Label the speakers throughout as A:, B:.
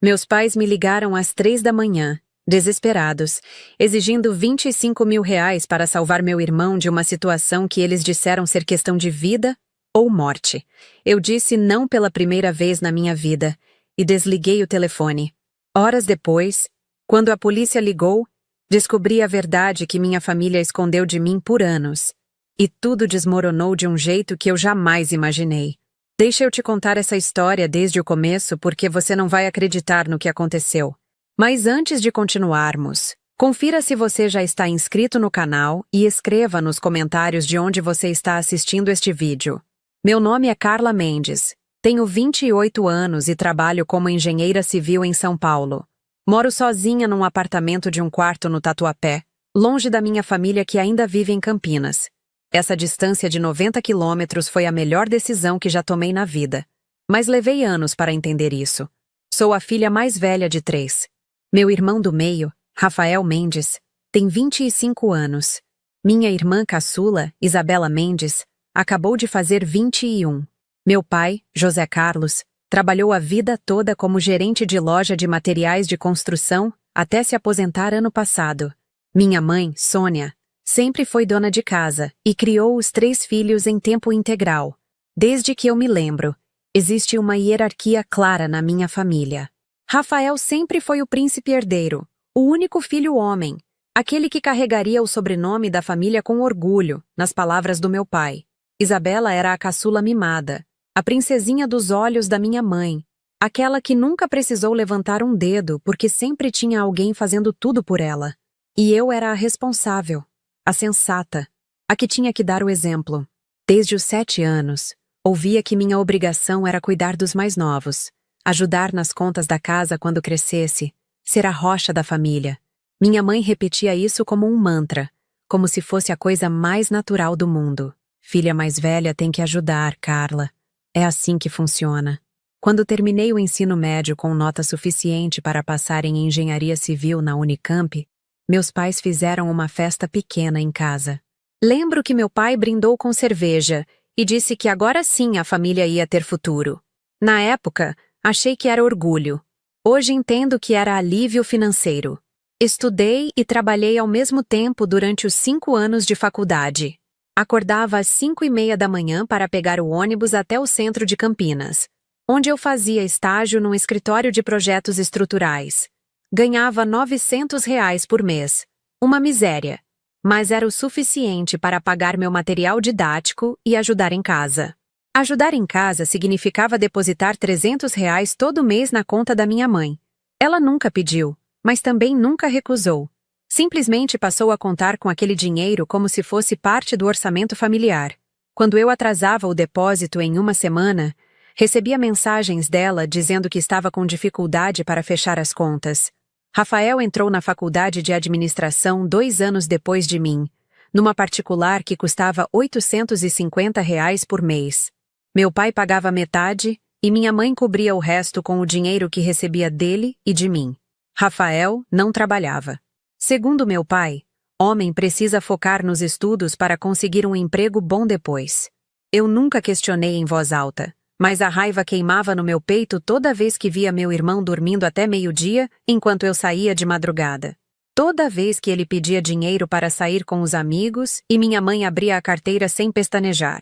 A: Meus pais me ligaram às 3 da manhã, desesperados, exigindo R$ 25.000 para salvar meu irmão de uma situação que eles disseram ser questão de vida ou morte. Eu disse não pela primeira vez na minha vida e desliguei o telefone. Horas depois, quando a polícia ligou, descobri a verdade que minha família escondeu de mim por anos. E tudo desmoronou de um jeito que eu jamais imaginei. Deixa eu te contar essa história desde o começo porque você não vai acreditar no que aconteceu. Mas antes de continuarmos, confira se você já está inscrito no canal e escreva nos comentários de onde você está assistindo este vídeo. Meu nome é Carla Mendes, tenho 28 anos e trabalho como engenheira civil em São Paulo. Moro sozinha num apartamento de um quarto no Tatuapé, longe da minha família que ainda vive em Campinas. Essa distância de 90 quilômetros foi a melhor decisão que já tomei na vida. Mas levei anos para entender isso. Sou a filha mais velha de 3. Meu irmão do meio, Rafael Mendes, tem 25 anos. Minha irmã caçula, Isabela Mendes, acabou de fazer 21. Meu pai, José Carlos, trabalhou a vida toda como gerente de loja de materiais de construção até se aposentar ano passado. Minha mãe, Sônia, sempre foi dona de casa e criou os 3 filhos em tempo integral. Desde que eu me lembro, existe uma hierarquia clara na minha família. Rafael sempre foi o príncipe herdeiro, o único filho homem, aquele que carregaria o sobrenome da família com orgulho, nas palavras do meu pai. Isabela era a caçula mimada, a princesinha dos olhos da minha mãe, aquela que nunca precisou levantar um dedo porque sempre tinha alguém fazendo tudo por ela. E eu era a responsável, a sensata, a que tinha que dar o exemplo. Desde os 7 anos, ouvia que minha obrigação era cuidar dos mais novos, ajudar nas contas da casa quando crescesse, ser a rocha da família. Minha mãe repetia isso como um mantra, como se fosse a coisa mais natural do mundo. Filha mais velha tem que ajudar, Carla. É assim que funciona. Quando terminei o ensino médio com nota suficiente para passar em engenharia civil na Unicamp, meus pais fizeram uma festa pequena em casa. Lembro que meu pai brindou com cerveja e disse que agora sim a família ia ter futuro. Na época, achei que era orgulho. Hoje entendo que era alívio financeiro. Estudei e trabalhei ao mesmo tempo durante os 5 anos de faculdade. Acordava às 5:30 da manhã para pegar o ônibus até o centro de Campinas, onde eu fazia estágio num escritório de projetos estruturais. Ganhava R$ 900 por mês. Uma miséria. Mas era o suficiente para pagar meu material didático e ajudar em casa. Ajudar em casa significava depositar R$ 300 todo mês na conta da minha mãe. Ela nunca pediu, mas também nunca recusou. Simplesmente passou a contar com aquele dinheiro como se fosse parte do orçamento familiar. Quando eu atrasava o depósito em uma semana, recebia mensagens dela dizendo que estava com dificuldade para fechar as contas. Rafael entrou na faculdade de administração 2 anos depois de mim, numa particular que custava R$ 850 por mês. Meu pai pagava metade e minha mãe cobria o resto com o dinheiro que recebia dele e de mim. Rafael não trabalhava. Segundo meu pai, homem precisa focar nos estudos para conseguir um emprego bom depois. Eu nunca questionei em voz alta, mas a raiva queimava no meu peito toda vez que via meu irmão dormindo até meio-dia enquanto eu saía de madrugada. Toda vez que ele pedia dinheiro para sair com os amigos e minha mãe abria a carteira sem pestanejar.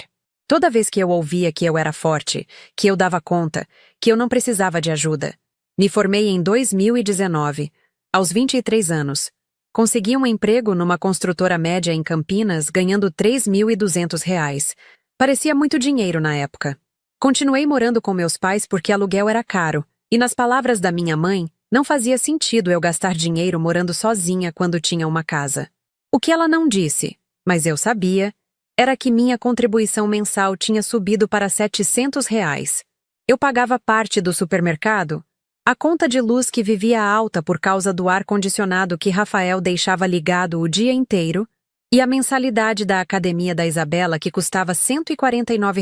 A: Toda vez que eu ouvia que eu era forte, que eu dava conta, que eu não precisava de ajuda. Me formei em 2019, aos 23 anos. Consegui um emprego numa construtora média em Campinas ganhando R$ 3.200. Parecia muito dinheiro na época. Continuei morando com meus pais porque aluguel era caro, e nas palavras da minha mãe, não fazia sentido eu gastar dinheiro morando sozinha quando tinha uma casa. O que ela não disse, mas eu sabia, era que minha contribuição mensal tinha subido para R$ 700. Eu pagava parte do supermercado, a conta de luz que vivia alta por causa do ar-condicionado que Rafael deixava ligado o dia inteiro, e a mensalidade da academia da Isabela que custava R$ 149.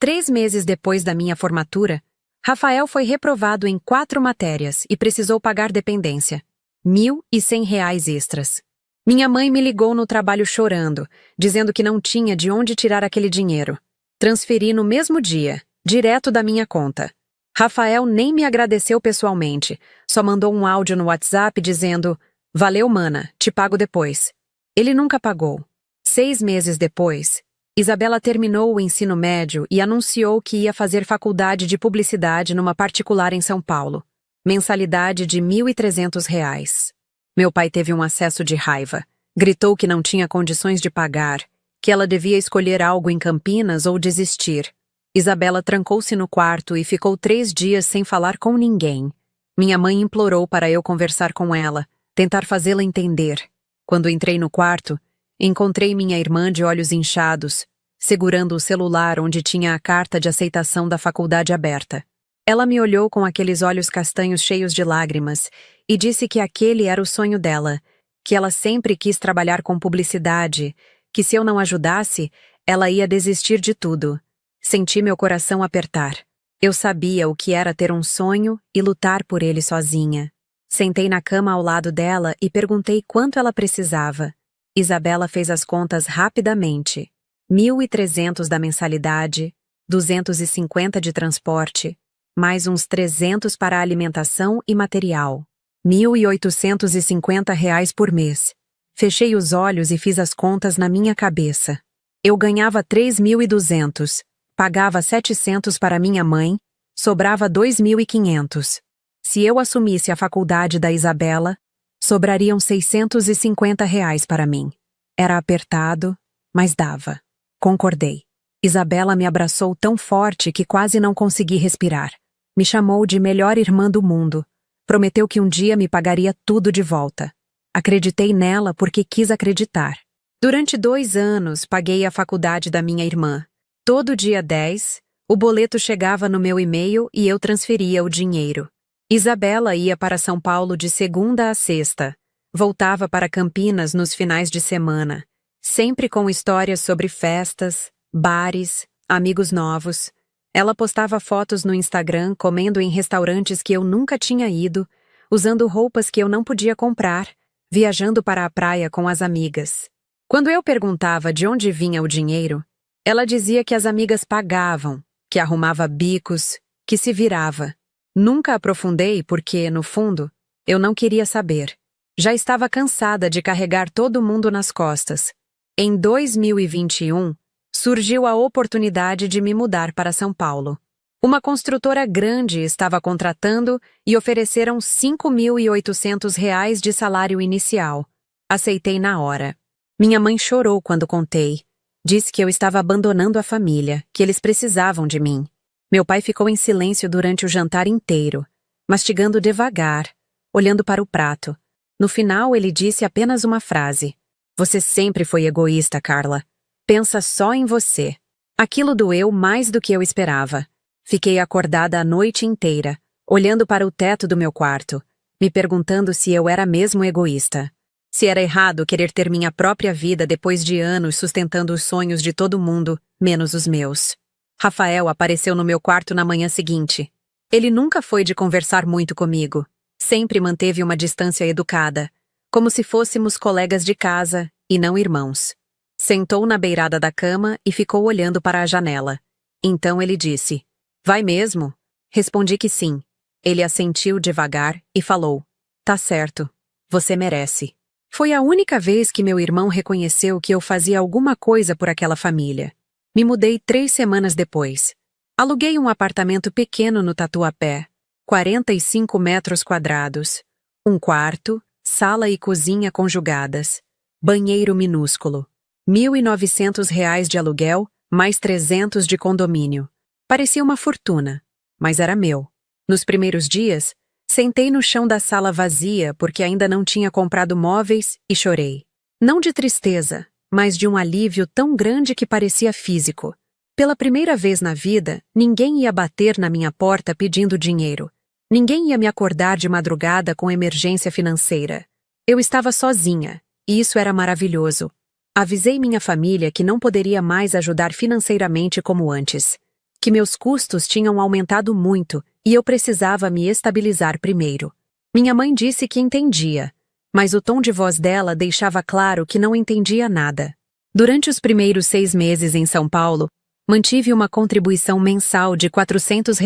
A: 3 meses depois da minha formatura, Rafael foi reprovado em 4 matérias e precisou pagar dependência. R$ 1.100 extras. Minha mãe me ligou no trabalho chorando, dizendo que não tinha de onde tirar aquele dinheiro. Transferi no mesmo dia, direto da minha conta. Rafael nem me agradeceu pessoalmente, só mandou um áudio no WhatsApp dizendo: "Valeu, mana, te pago depois." Ele nunca pagou. 6 meses depois, Isabela terminou o ensino médio e anunciou que ia fazer faculdade de publicidade numa particular em São Paulo. Mensalidade de R$ 1.300. Meu pai teve um acesso de raiva. Gritou que não tinha condições de pagar, que ela devia escolher algo em Campinas ou desistir. Isabela trancou-se no quarto e ficou 3 dias sem falar com ninguém. Minha mãe implorou para eu conversar com ela, tentar fazê-la entender. Quando entrei no quarto, encontrei minha irmã de olhos inchados, segurando o celular onde tinha a carta de aceitação da faculdade aberta. Ela me olhou com aqueles olhos castanhos cheios de lágrimas e disse que aquele era o sonho dela, que ela sempre quis trabalhar com publicidade, que se eu não ajudasse, ela ia desistir de tudo. Senti meu coração apertar. Eu sabia o que era ter um sonho e lutar por ele sozinha. Sentei na cama ao lado dela e perguntei quanto ela precisava. Isabela fez as contas rapidamente. 1.300 da mensalidade, 250 de transporte, mais uns 300 para alimentação e material. R$ 1.850 por mês. Fechei os olhos e fiz as contas na minha cabeça. Eu ganhava 3.200, pagava 700 para minha mãe, sobrava 2.500. Se eu assumisse a faculdade da Isabela, sobrariam R$ 650 para mim. Era apertado, mas dava. Concordei. Isabela me abraçou tão forte que quase não consegui respirar. Me chamou de melhor irmã do mundo. Prometeu que um dia me pagaria tudo de volta. Acreditei nela porque quis acreditar. Durante 2 anos, paguei a faculdade da minha irmã. Todo dia 10, o boleto chegava no meu e-mail e eu transferia o dinheiro. Isabela ia para São Paulo de segunda a sexta. Voltava para Campinas nos finais de semana, sempre com histórias sobre festas, bares, amigos novos. Ela postava fotos no Instagram comendo em restaurantes que eu nunca tinha ido, usando roupas que eu não podia comprar, viajando para a praia com as amigas. Quando eu perguntava de onde vinha o dinheiro, ela dizia que as amigas pagavam, que arrumava bicos, que se virava. Nunca aprofundei porque, no fundo, eu não queria saber. Já estava cansada de carregar todo mundo nas costas. Em 2021, surgiu a oportunidade de me mudar para São Paulo. Uma construtora grande estava contratando e ofereceram R$ 5.800 de salário inicial. Aceitei na hora. Minha mãe chorou quando contei. Disse que eu estava abandonando a família, que eles precisavam de mim. Meu pai ficou em silêncio durante o jantar inteiro, mastigando devagar, olhando para o prato. No final, ele disse apenas uma frase. "Você sempre foi egoísta, Carla. Pensa só em você." Aquilo doeu mais do que eu esperava. Fiquei acordada a noite inteira, olhando para o teto do meu quarto, me perguntando se eu era mesmo egoísta. Se era errado querer ter minha própria vida depois de anos sustentando os sonhos de todo mundo, menos os meus. Rafael apareceu no meu quarto na manhã seguinte. Ele nunca foi de conversar muito comigo. Sempre manteve uma distância educada, como se fôssemos colegas de casa e não irmãos. Sentou na beirada da cama e ficou olhando para a janela. Então ele disse: "Vai mesmo?" Respondi que sim. Ele assentiu devagar e falou: "Tá certo. Você merece." Foi a única vez que meu irmão reconheceu que eu fazia alguma coisa por aquela família. Me mudei 3 semanas depois. Aluguei um apartamento pequeno no Tatuapé, 45 metros quadrados. Um quarto, sala e cozinha conjugadas. Banheiro minúsculo. R$ 1.900 de aluguel, mais 300 de condomínio. Parecia uma fortuna, mas era meu. Nos primeiros dias, sentei no chão da sala vazia porque ainda não tinha comprado móveis e chorei. Não de tristeza, mas de um alívio tão grande que parecia físico. Pela primeira vez na vida, ninguém ia bater na minha porta pedindo dinheiro. Ninguém ia me acordar de madrugada com emergência financeira. Eu estava sozinha, e isso era maravilhoso. Avisei minha família que não poderia mais ajudar financeiramente como antes, que meus custos tinham aumentado muito e eu precisava me estabilizar primeiro. Minha mãe disse que entendia, mas o tom de voz dela deixava claro que não entendia nada. Durante os primeiros 6 meses em São Paulo, mantive uma contribuição mensal de R$ 400.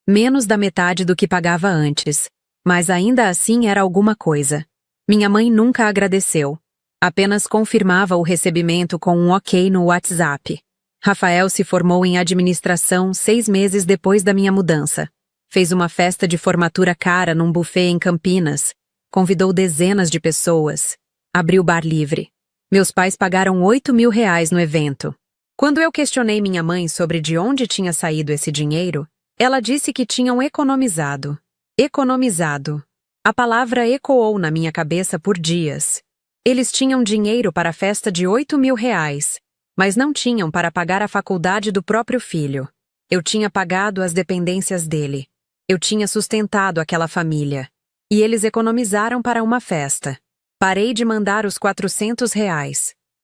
A: Menos da metade do que pagava antes. Mas ainda assim era alguma coisa. Minha mãe nunca agradeceu. Apenas confirmava o recebimento com um ok no WhatsApp. Rafael se formou em administração 6 meses depois da minha mudança. Fez uma festa de formatura cara num buffet em Campinas. Convidou dezenas de pessoas. Abriu bar livre. Meus pais pagaram R$ 8.000 no evento. Quando eu questionei minha mãe sobre de onde tinha saído esse dinheiro, ela disse que tinham economizado. Economizado. A palavra ecoou na minha cabeça por dias. Eles tinham dinheiro para a festa de R$ 8.000, mas não tinham para pagar a faculdade do próprio filho. Eu tinha pagado as dependências dele. Eu tinha sustentado aquela família. E eles economizaram para uma festa. Parei de mandar os R$ 400.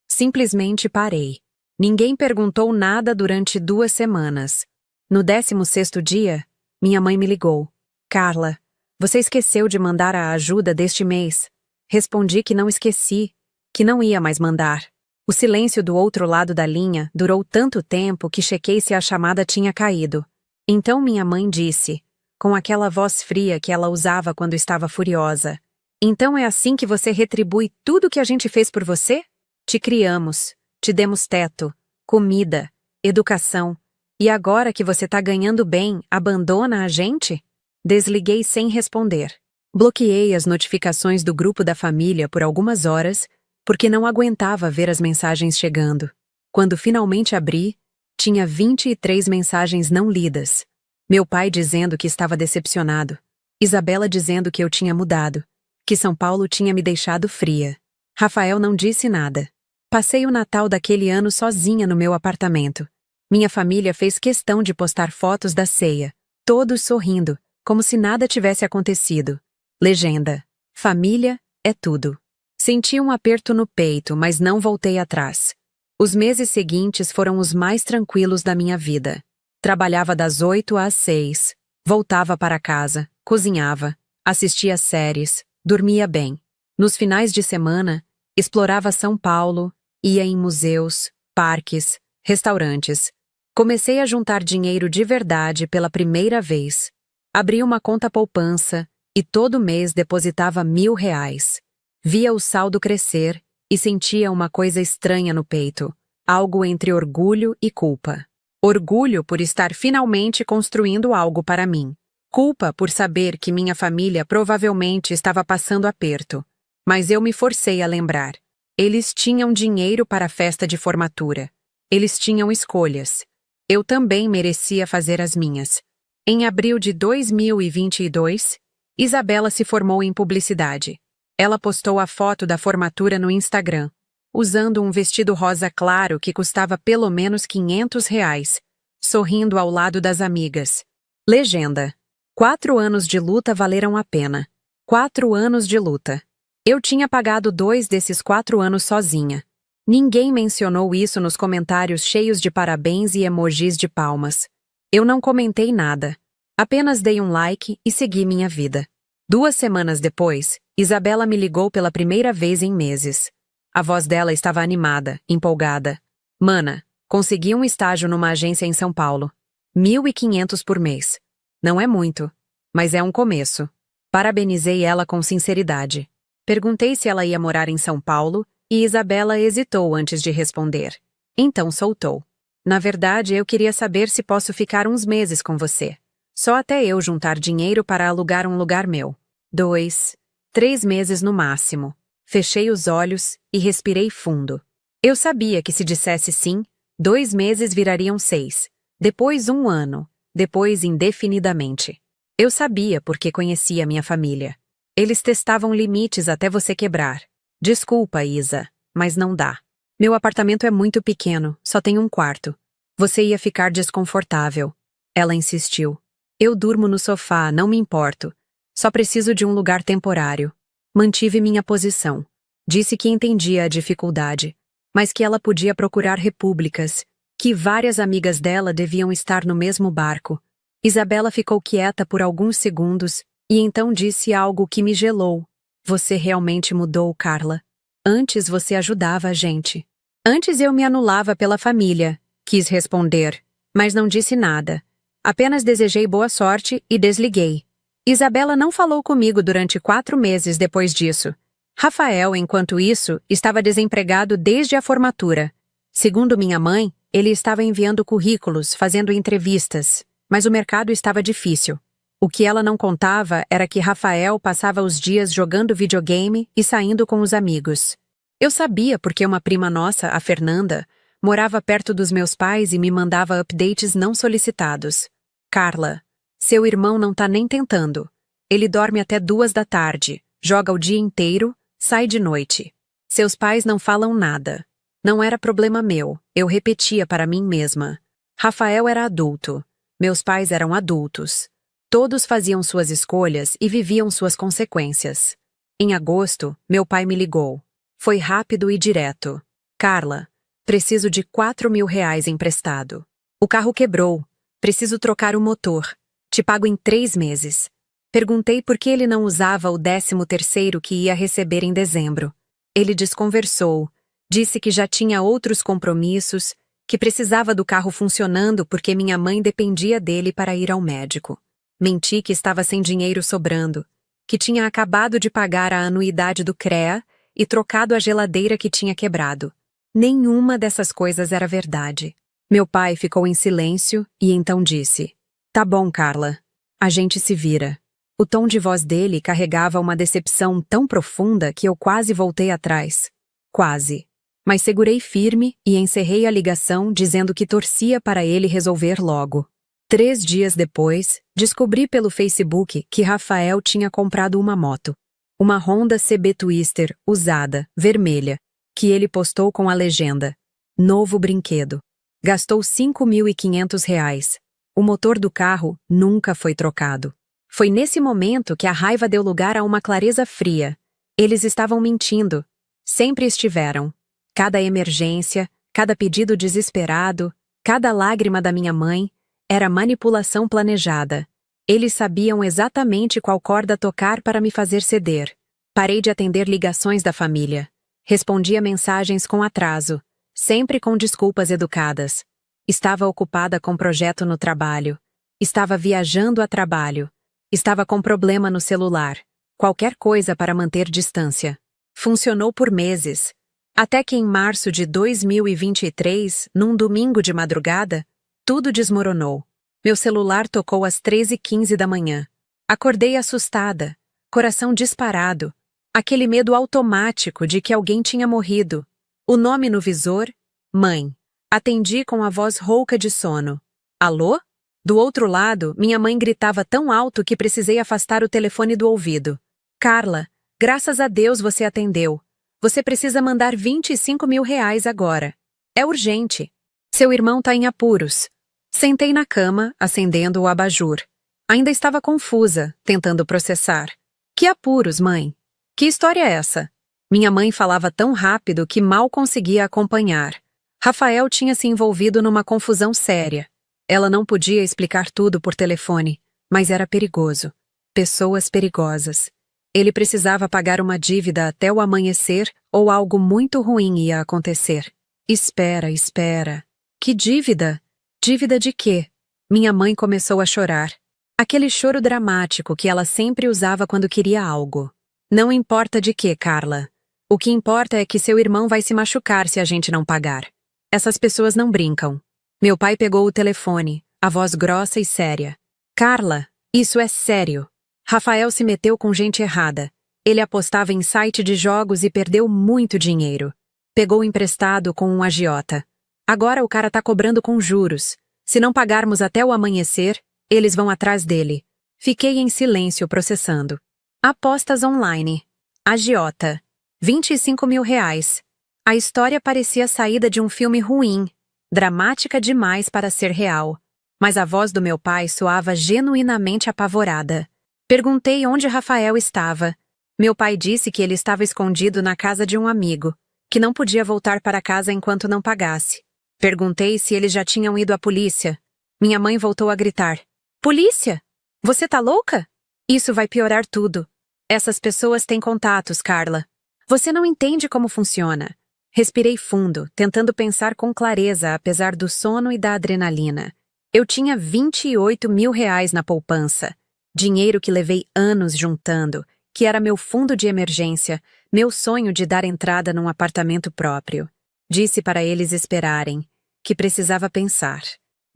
A: Simplesmente parei. Ninguém perguntou nada durante 2 semanas. No 16º dia, minha mãe me ligou. Carla, você esqueceu de mandar a ajuda deste mês. Respondi que não esqueci, que não ia mais mandar. O silêncio do outro lado da linha durou tanto tempo que chequei se a chamada tinha caído. Então minha mãe disse, com aquela voz fria que ela usava quando estava furiosa: então é assim que você retribui tudo que a gente fez por você? Te criamos, te demos teto, comida, educação, e agora que você tá ganhando bem, abandona a gente? Desliguei sem responder. Bloqueei as notificações do grupo da família por algumas horas, porque não aguentava ver as mensagens chegando. Quando finalmente abri, tinha 23 mensagens não lidas. Meu pai dizendo que estava decepcionado. Isabela dizendo que eu tinha mudado, que São Paulo tinha me deixado fria. Rafael não disse nada. Passei o Natal daquele ano sozinha no meu apartamento. Minha família fez questão de postar fotos da ceia, todos sorrindo, como se nada tivesse acontecido. Legenda: família é tudo. Senti um aperto no peito, mas não voltei atrás. Os meses seguintes foram os mais tranquilos da minha vida. Trabalhava das 8 às 6, voltava para casa, cozinhava, assistia séries, dormia bem. Nos finais de semana, explorava São Paulo, ia em museus, parques, restaurantes. Comecei a juntar dinheiro de verdade pela primeira vez. Abri uma conta poupança e todo mês depositava R$ 1.000. Via o saldo crescer e sentia uma coisa estranha no peito, algo entre orgulho e culpa. Orgulho por estar finalmente construindo algo para mim. Culpa por saber que minha família provavelmente estava passando aperto. Mas eu me forcei a lembrar. Eles tinham dinheiro para a festa de formatura. Eles tinham escolhas. Eu também merecia fazer as minhas. Em abril de 2022, Isabela se formou em publicidade. Ela postou a foto da formatura no Instagram, usando um vestido rosa claro que custava pelo menos R$ 500, sorrindo ao lado das amigas. Legenda: 4 anos de luta valeram a pena. 4 anos de luta. Eu tinha pagado 2 desses 4 anos sozinha. Ninguém mencionou isso nos comentários cheios de parabéns e emojis de palmas. Eu não comentei nada. Apenas dei um like e segui minha vida. 2 semanas depois, Isabela me ligou pela primeira vez em meses. A voz dela estava animada, empolgada. Mana, consegui um estágio numa agência em São Paulo. 1.500 por mês. Não é muito, mas é um começo. Parabenizei ela com sinceridade. Perguntei se ela ia morar em São Paulo e Isabela hesitou antes de responder. Então soltou. Na verdade, eu queria saber se posso ficar uns meses com você. Só até eu juntar dinheiro para alugar um lugar meu. 2, 3 meses no máximo. Fechei os olhos e respirei fundo. Eu sabia que se dissesse sim, 2 meses virariam 6. Depois 1 ano. Depois indefinidamente. Eu sabia porque conhecia minha família. Eles testavam limites até você quebrar. Desculpa, Isa, mas não dá. Meu apartamento é muito pequeno, só tem um quarto. Você ia ficar desconfortável. Ela insistiu. Eu durmo no sofá, não me importo. Só preciso de um lugar temporário. Mantive minha posição. Disse que entendia a dificuldade, mas que ela podia procurar repúblicas, que várias amigas dela deviam estar no mesmo barco. Isabela ficou quieta por alguns segundos e então disse algo que me gelou. Você realmente mudou, Carla. Antes você ajudava a gente. Antes eu me anulava pela família. Quis responder, mas não disse nada. Apenas desejei boa sorte e desliguei. Isabela não falou comigo durante 4 meses depois disso. Rafael, enquanto isso, estava desempregado desde a formatura. Segundo minha mãe, ele estava enviando currículos, fazendo entrevistas, mas o mercado estava difícil. O que ela não contava era que Rafael passava os dias jogando videogame e saindo com os amigos. Eu sabia porque uma prima nossa, a Fernanda, morava perto dos meus pais e me mandava updates não solicitados. Carla, seu irmão não tá nem tentando. Ele dorme até 2 da tarde, joga o dia inteiro, sai de noite. Seus pais não falam nada. Não era problema meu, eu repetia para mim mesma. Rafael era adulto. Meus pais eram adultos. Todos faziam suas escolhas e viviam suas consequências. Em agosto, meu pai me ligou. Foi rápido e direto. Carla, preciso de 4.000 reais emprestado. O carro quebrou. Preciso trocar o motor. Te pago em 3 meses. Perguntei por que ele não usava o 13º que ia receber em dezembro. Ele desconversou. Disse que já tinha outros compromissos, que precisava do carro funcionando porque minha mãe dependia dele para ir ao médico. Menti que estava sem dinheiro sobrando, que tinha acabado de pagar a anuidade do CREA e trocado a geladeira que tinha quebrado. Nenhuma dessas coisas era verdade. Meu pai ficou em silêncio e então disse: Tá bom, Carla. A gente se vira. O tom de voz dele carregava uma decepção tão profunda que eu quase voltei atrás. Quase. Mas segurei firme e encerrei a ligação dizendo que torcia para ele resolver logo. 3 dias depois, descobri pelo Facebook que Rafael tinha comprado uma moto. Uma Honda CB Twister, usada, vermelha, que ele postou com a legenda: Novo brinquedo. Gastou 5.500 reais. O motor do carro nunca foi trocado. Foi nesse momento que a raiva deu lugar a uma clareza fria. Eles estavam mentindo. Sempre estiveram. Cada emergência, cada pedido desesperado, cada lágrima da minha mãe, era manipulação planejada. Eles sabiam exatamente qual corda tocar para me fazer ceder. Parei de atender ligações da família. Respondia mensagens com atraso, sempre com desculpas educadas. Estava ocupada com projeto no trabalho. Estava viajando a trabalho. Estava com problema no celular. Qualquer coisa para manter distância. Funcionou por meses. Até que em março de 2023, num domingo de madrugada, tudo desmoronou. Meu celular tocou às 13h15 da manhã. Acordei assustada, coração disparado, aquele medo automático de que alguém tinha morrido. O nome no visor: mãe. Atendi com a voz rouca de sono. Alô? Do outro lado, minha mãe gritava tão alto que precisei afastar o telefone do ouvido. Carla, graças a Deus você atendeu. Você precisa mandar 25.000 reais agora. É urgente. Seu irmão tá em apuros. Sentei na cama, acendendo o abajur. Ainda estava confusa, tentando processar. Que apuros, mãe? Que história é essa? Minha mãe falava tão rápido que mal conseguia acompanhar. Rafael tinha se envolvido numa confusão séria. Ela não podia explicar tudo por telefone, mas era perigoso. Pessoas perigosas. Ele precisava pagar uma dívida até o amanhecer ou algo muito ruim ia acontecer. Espera, espera. Que dívida? Dívida de quê? Minha mãe começou a chorar. Aquele choro dramático que ela sempre usava quando queria algo. Não importa de quê, Carla. O que importa é que seu irmão vai se machucar se a gente não pagar. Essas pessoas não brincam. Meu pai pegou o telefone, a voz grossa e séria. Carla, isso é sério. Rafael se meteu com gente errada. Ele apostava em site de jogos e perdeu muito dinheiro. Pegou emprestado com um agiota. Agora o cara tá cobrando com juros. Se não pagarmos até o amanhecer, eles vão atrás dele. Fiquei em silêncio processando. Apostas online. Agiota. 25.000 reais. A história parecia saída de um filme ruim, dramática demais para ser real. Mas a voz do meu pai soava genuinamente apavorada. Perguntei onde Rafael estava. Meu pai disse que ele estava escondido na casa de um amigo, que não podia voltar para casa enquanto não pagasse. Perguntei se eles já tinham ido à polícia. Minha mãe voltou a gritar. Polícia? Você tá louca? Isso vai piorar tudo. Essas pessoas têm contatos, Carla. Você não entende como funciona. Respirei fundo, tentando pensar com clareza apesar do sono e da adrenalina. Eu tinha 28 mil reais na poupança, dinheiro que levei anos juntando, que era meu fundo de emergência, meu sonho de dar entrada num apartamento próprio. Disse para eles esperarem, que precisava pensar.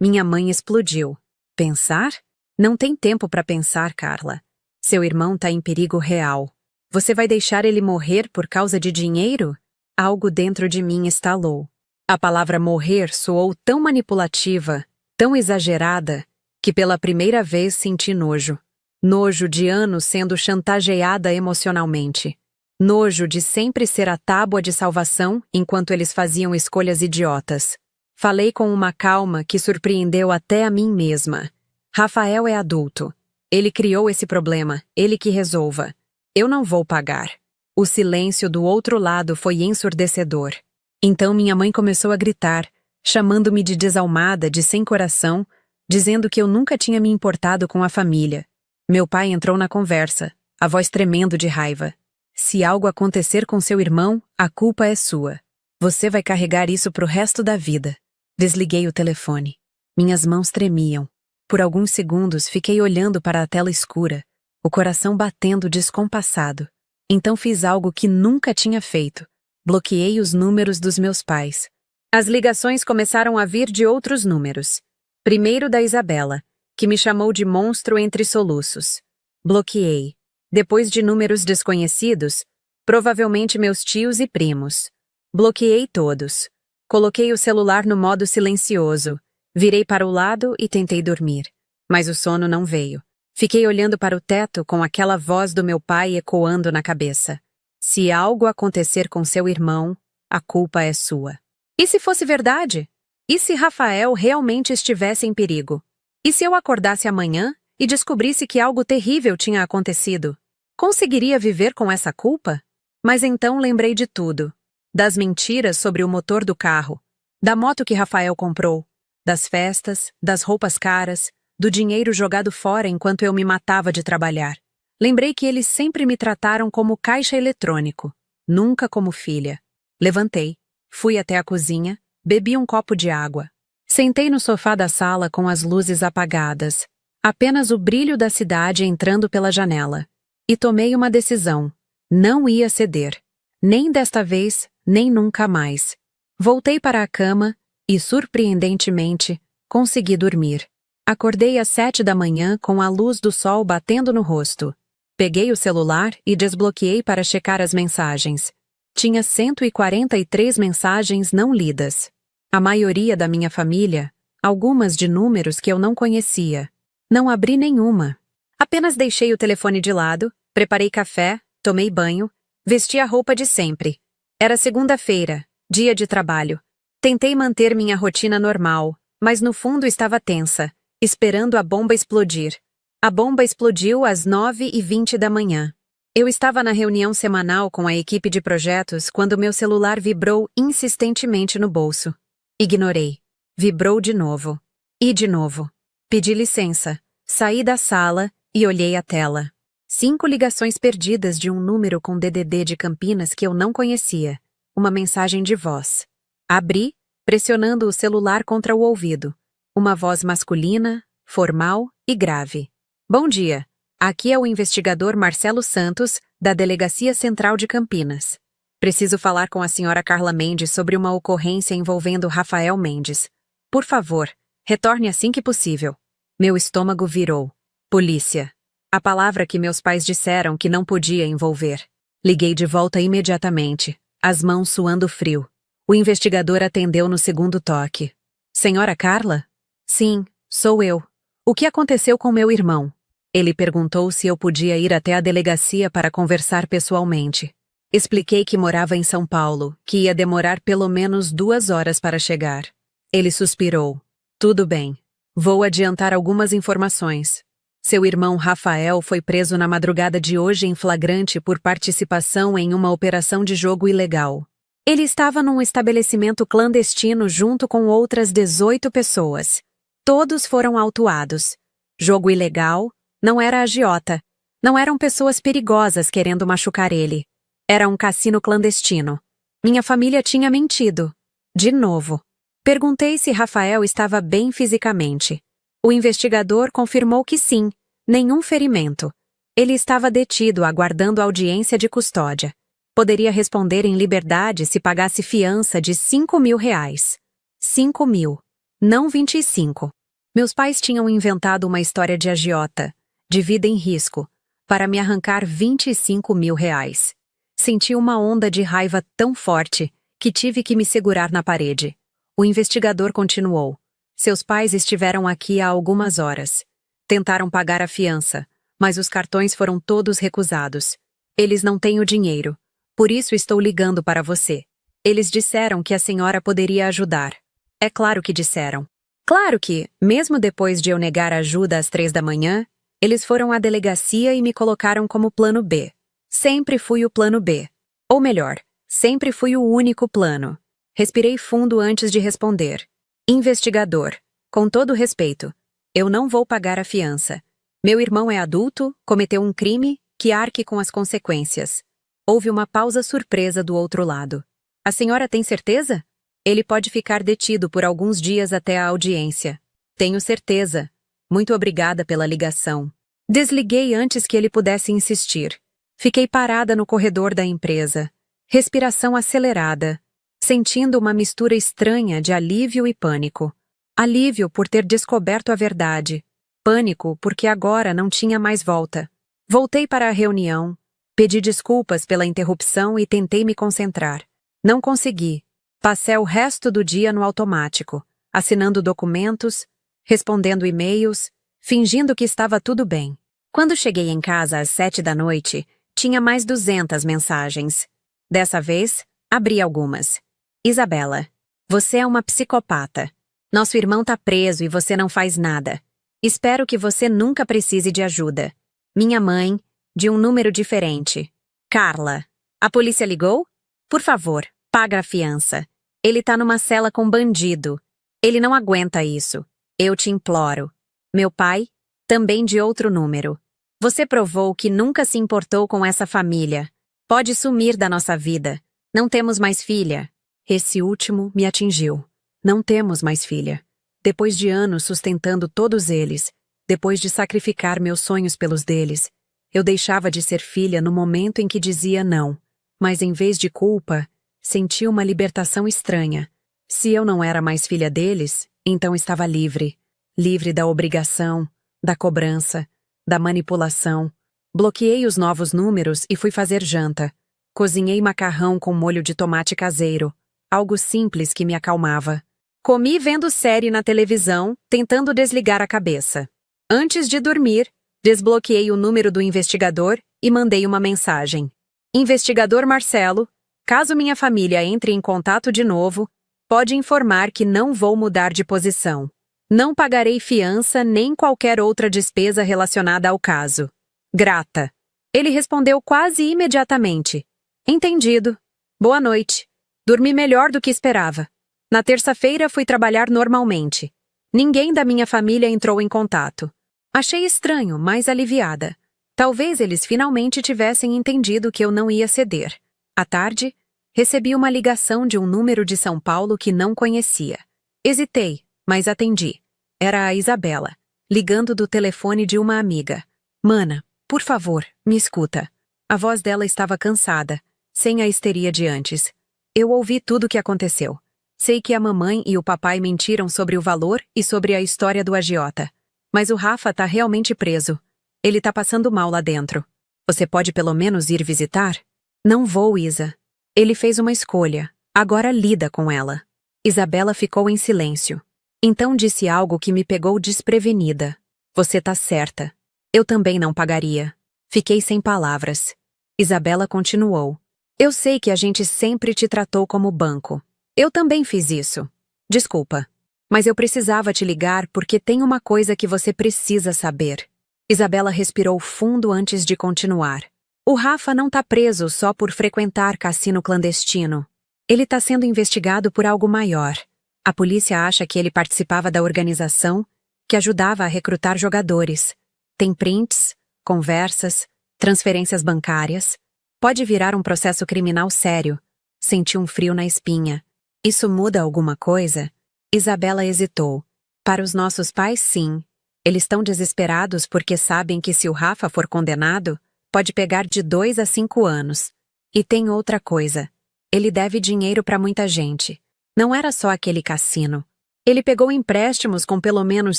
A: Minha mãe explodiu. Pensar? Não tem tempo para pensar, Carla. Seu irmão tá em perigo real. Você vai deixar ele morrer por causa de dinheiro? Algo dentro de mim estalou. A palavra morrer soou tão manipulativa, tão exagerada, que pela primeira vez senti nojo. Nojo de anos sendo chantageada emocionalmente. Nojo de sempre ser a tábua de salvação enquanto eles faziam escolhas idiotas. Falei com uma calma que surpreendeu até a mim mesma. Rafael é adulto. Ele criou esse problema, ele que resolva. Eu não vou pagar. O silêncio do outro lado foi ensurdecedor. Então minha mãe começou a gritar, chamando-me de desalmada, de sem coração, dizendo que eu nunca tinha me importado com a família. Meu pai entrou na conversa, a voz tremendo de raiva. Se algo acontecer com seu irmão, a culpa é sua. Você vai carregar isso pro resto da vida. Desliguei o telefone. Minhas mãos tremiam. Por alguns segundos fiquei olhando para a tela escura, o coração batendo descompassado. Então fiz algo que nunca tinha feito. Bloqueei os números dos meus pais. As ligações começaram a vir de outros números. Primeiro da Isabela, que me chamou de monstro entre soluços. Bloqueei. Depois de números desconhecidos, provavelmente meus tios e primos. Bloqueei todos. Coloquei o celular no modo silencioso. Virei para o lado e tentei dormir. Mas o sono não veio. Fiquei olhando para o teto com aquela voz do meu pai ecoando na cabeça. Se algo acontecer com seu irmão, a culpa é sua. E se fosse verdade? E se Rafael realmente estivesse em perigo? E se eu acordasse amanhã e descobrisse que algo terrível tinha acontecido? Conseguiria viver com essa culpa? Mas então lembrei de tudo. Das mentiras sobre o motor do carro, da moto que Rafael comprou, das festas, das roupas caras, do dinheiro jogado fora enquanto eu me matava de trabalhar. Lembrei que eles sempre me trataram como caixa eletrônico, nunca como filha. Levantei, fui até a cozinha, bebi um copo de água. Sentei no sofá da sala com as luzes apagadas, apenas o brilho da cidade entrando pela janela. E tomei uma decisão. Não ia ceder. Nem desta vez, nem nunca mais. Voltei para a cama e, surpreendentemente, consegui dormir. Acordei às 7 da manhã com a luz do sol batendo no rosto. Peguei o celular e desbloqueei para checar as mensagens. Tinha 143 mensagens não lidas. A maioria da minha família, algumas de números que eu não conhecia. Não abri nenhuma. Apenas deixei o telefone de lado, preparei café, tomei banho, vesti a roupa de sempre. Era segunda-feira, dia de trabalho. Tentei manter minha rotina normal, mas no fundo estava tensa, esperando a bomba explodir. A bomba explodiu às 9h20 da manhã. Eu estava na reunião semanal com a equipe de projetos quando meu celular vibrou insistentemente no bolso. Ignorei. Vibrou de novo. E de novo. Pedi licença. Saí da sala e olhei a tela. 5 ligações perdidas de um número com DDD de Campinas que eu não conhecia. Uma mensagem de voz. Abri, pressionando o celular contra o ouvido. Uma voz masculina, formal e grave. Bom dia. Aqui é o investigador Marcelo Santos, da Delegacia Central de Campinas. Preciso falar com a senhora Carla Mendes sobre uma ocorrência envolvendo Rafael Mendes. Por favor, retorne assim que possível. Meu estômago virou. Polícia. A palavra que meus pais disseram que não podia envolver. Liguei de volta imediatamente, as mãos suando frio. O investigador atendeu no segundo toque. Senhora Carla? Sim, sou eu. O que aconteceu com meu irmão? Ele perguntou se eu podia ir até a delegacia para conversar pessoalmente. Expliquei que morava em São Paulo, que ia demorar pelo menos 2 horas para chegar. Ele suspirou. Tudo bem. Vou adiantar algumas informações. Seu irmão Rafael foi preso na madrugada de hoje em flagrante por participação em uma operação de jogo ilegal. Ele estava num estabelecimento clandestino junto com outras 18 pessoas. Todos foram autuados. Jogo ilegal, não era agiota. Não eram pessoas perigosas querendo machucar ele. Era um cassino clandestino. Minha família tinha mentido. De novo. Perguntei se Rafael estava bem fisicamente. O investigador confirmou que sim, nenhum ferimento. Ele estava detido aguardando audiência de custódia. Poderia responder em liberdade se pagasse fiança de R$ 5.000. 5.000, não 25. Meus pais tinham inventado uma história de agiota, de vida em risco, para me arrancar R$ 25.000. Senti uma onda de raiva tão forte que tive que me segurar na parede. O investigador continuou. Seus pais estiveram aqui há algumas horas. Tentaram pagar a fiança, mas os cartões foram todos recusados. Eles não têm o dinheiro. Por isso estou ligando para você. Eles disseram que a senhora poderia ajudar. É claro que disseram. Claro que, mesmo depois de eu negar ajuda às 3 da manhã, eles foram à delegacia e me colocaram como plano B. Sempre fui o plano B. Ou melhor, sempre fui o único plano. Respirei fundo antes de responder. Investigador, com todo respeito, eu não vou pagar a fiança. Meu irmão é adulto, cometeu um crime, que arque com as consequências. Houve uma pausa surpresa do outro lado. A senhora tem certeza? Ele pode ficar detido por alguns dias até a audiência. Tenho certeza. Muito obrigada pela ligação. Desliguei antes que ele pudesse insistir. Fiquei parada no corredor da empresa. Respiração acelerada, sentindo uma mistura estranha de alívio e pânico. Alívio por ter descoberto a verdade. Pânico porque agora não tinha mais volta. Voltei para a reunião, pedi desculpas pela interrupção e tentei me concentrar. Não consegui. Passei o resto do dia no automático, assinando documentos, respondendo e-mails, fingindo que estava tudo bem. Quando cheguei em casa às 7 da noite, tinha mais 200 mensagens. Dessa vez, abri algumas. Isabela, você é uma psicopata. Nosso irmão tá preso e você não faz nada. Espero que você nunca precise de ajuda. Minha mãe, de um número diferente. Carla, a polícia ligou? Por favor, paga a fiança. Ele tá numa cela com bandido. Ele não aguenta isso. Eu te imploro. Meu pai, também de outro número. Você provou que nunca se importou com essa família. Pode sumir da nossa vida. Não temos mais filha. Esse último me atingiu. Não temos mais filha. Depois de anos sustentando todos eles, depois de sacrificar meus sonhos pelos deles, eu deixava de ser filha no momento em que dizia não. Mas em vez de culpa, senti uma libertação estranha. Se eu não era mais filha deles, então estava livre. Livre da obrigação, da cobrança, da manipulação. Bloqueei os novos números e fui fazer janta. Cozinhei macarrão com molho de tomate caseiro. Algo simples que me acalmava. Comi vendo série na televisão, tentando desligar a cabeça. Antes de dormir, desbloqueei o número do investigador e mandei uma mensagem. Investigador Marcelo, caso minha família entre em contato de novo, pode informar que não vou mudar de posição. Não pagarei fiança nem qualquer outra despesa relacionada ao caso. Grata. Ele respondeu quase imediatamente. Entendido. Boa noite. Dormi melhor do que esperava. Na terça-feira fui trabalhar normalmente. Ninguém da minha família entrou em contato. Achei estranho, mas aliviada. Talvez eles finalmente tivessem entendido que eu não ia ceder. À tarde, recebi uma ligação de um número de São Paulo que não conhecia. Hesitei, mas atendi. Era a Isabela, ligando do telefone de uma amiga. Mana, por favor, me escuta. A voz dela estava cansada, sem a histeria de antes. Eu ouvi tudo o que aconteceu. Sei que a mamãe e o papai mentiram sobre o valor e sobre a história do agiota. Mas o Rafa tá realmente preso. Ele tá passando mal lá dentro. Você pode pelo menos ir visitar? Não vou, Isa. Ele fez uma escolha. Agora lida com ela. Isabela ficou em silêncio. Então disse algo que me pegou desprevenida. Você tá certa. Eu também não pagaria. Fiquei sem palavras. Isabela continuou. Eu sei que a gente sempre te tratou como banco. Eu também fiz isso. Desculpa. Mas eu precisava te ligar porque tem uma coisa que você precisa saber. Isabela respirou fundo antes de continuar. O Rafa não tá preso só por frequentar cassino clandestino. Ele tá sendo investigado por algo maior. A polícia acha que ele participava da organização que ajudava a recrutar jogadores. Tem prints, conversas, transferências bancárias. Pode virar um processo criminal sério. Senti um frio na espinha. Isso muda alguma coisa? Isabela hesitou. Para os nossos pais, sim. Eles estão desesperados porque sabem que se o Rafa for condenado, pode pegar de 2 a 5 anos. E tem outra coisa. Ele deve dinheiro para muita gente. Não era só aquele cassino. Ele pegou empréstimos com pelo menos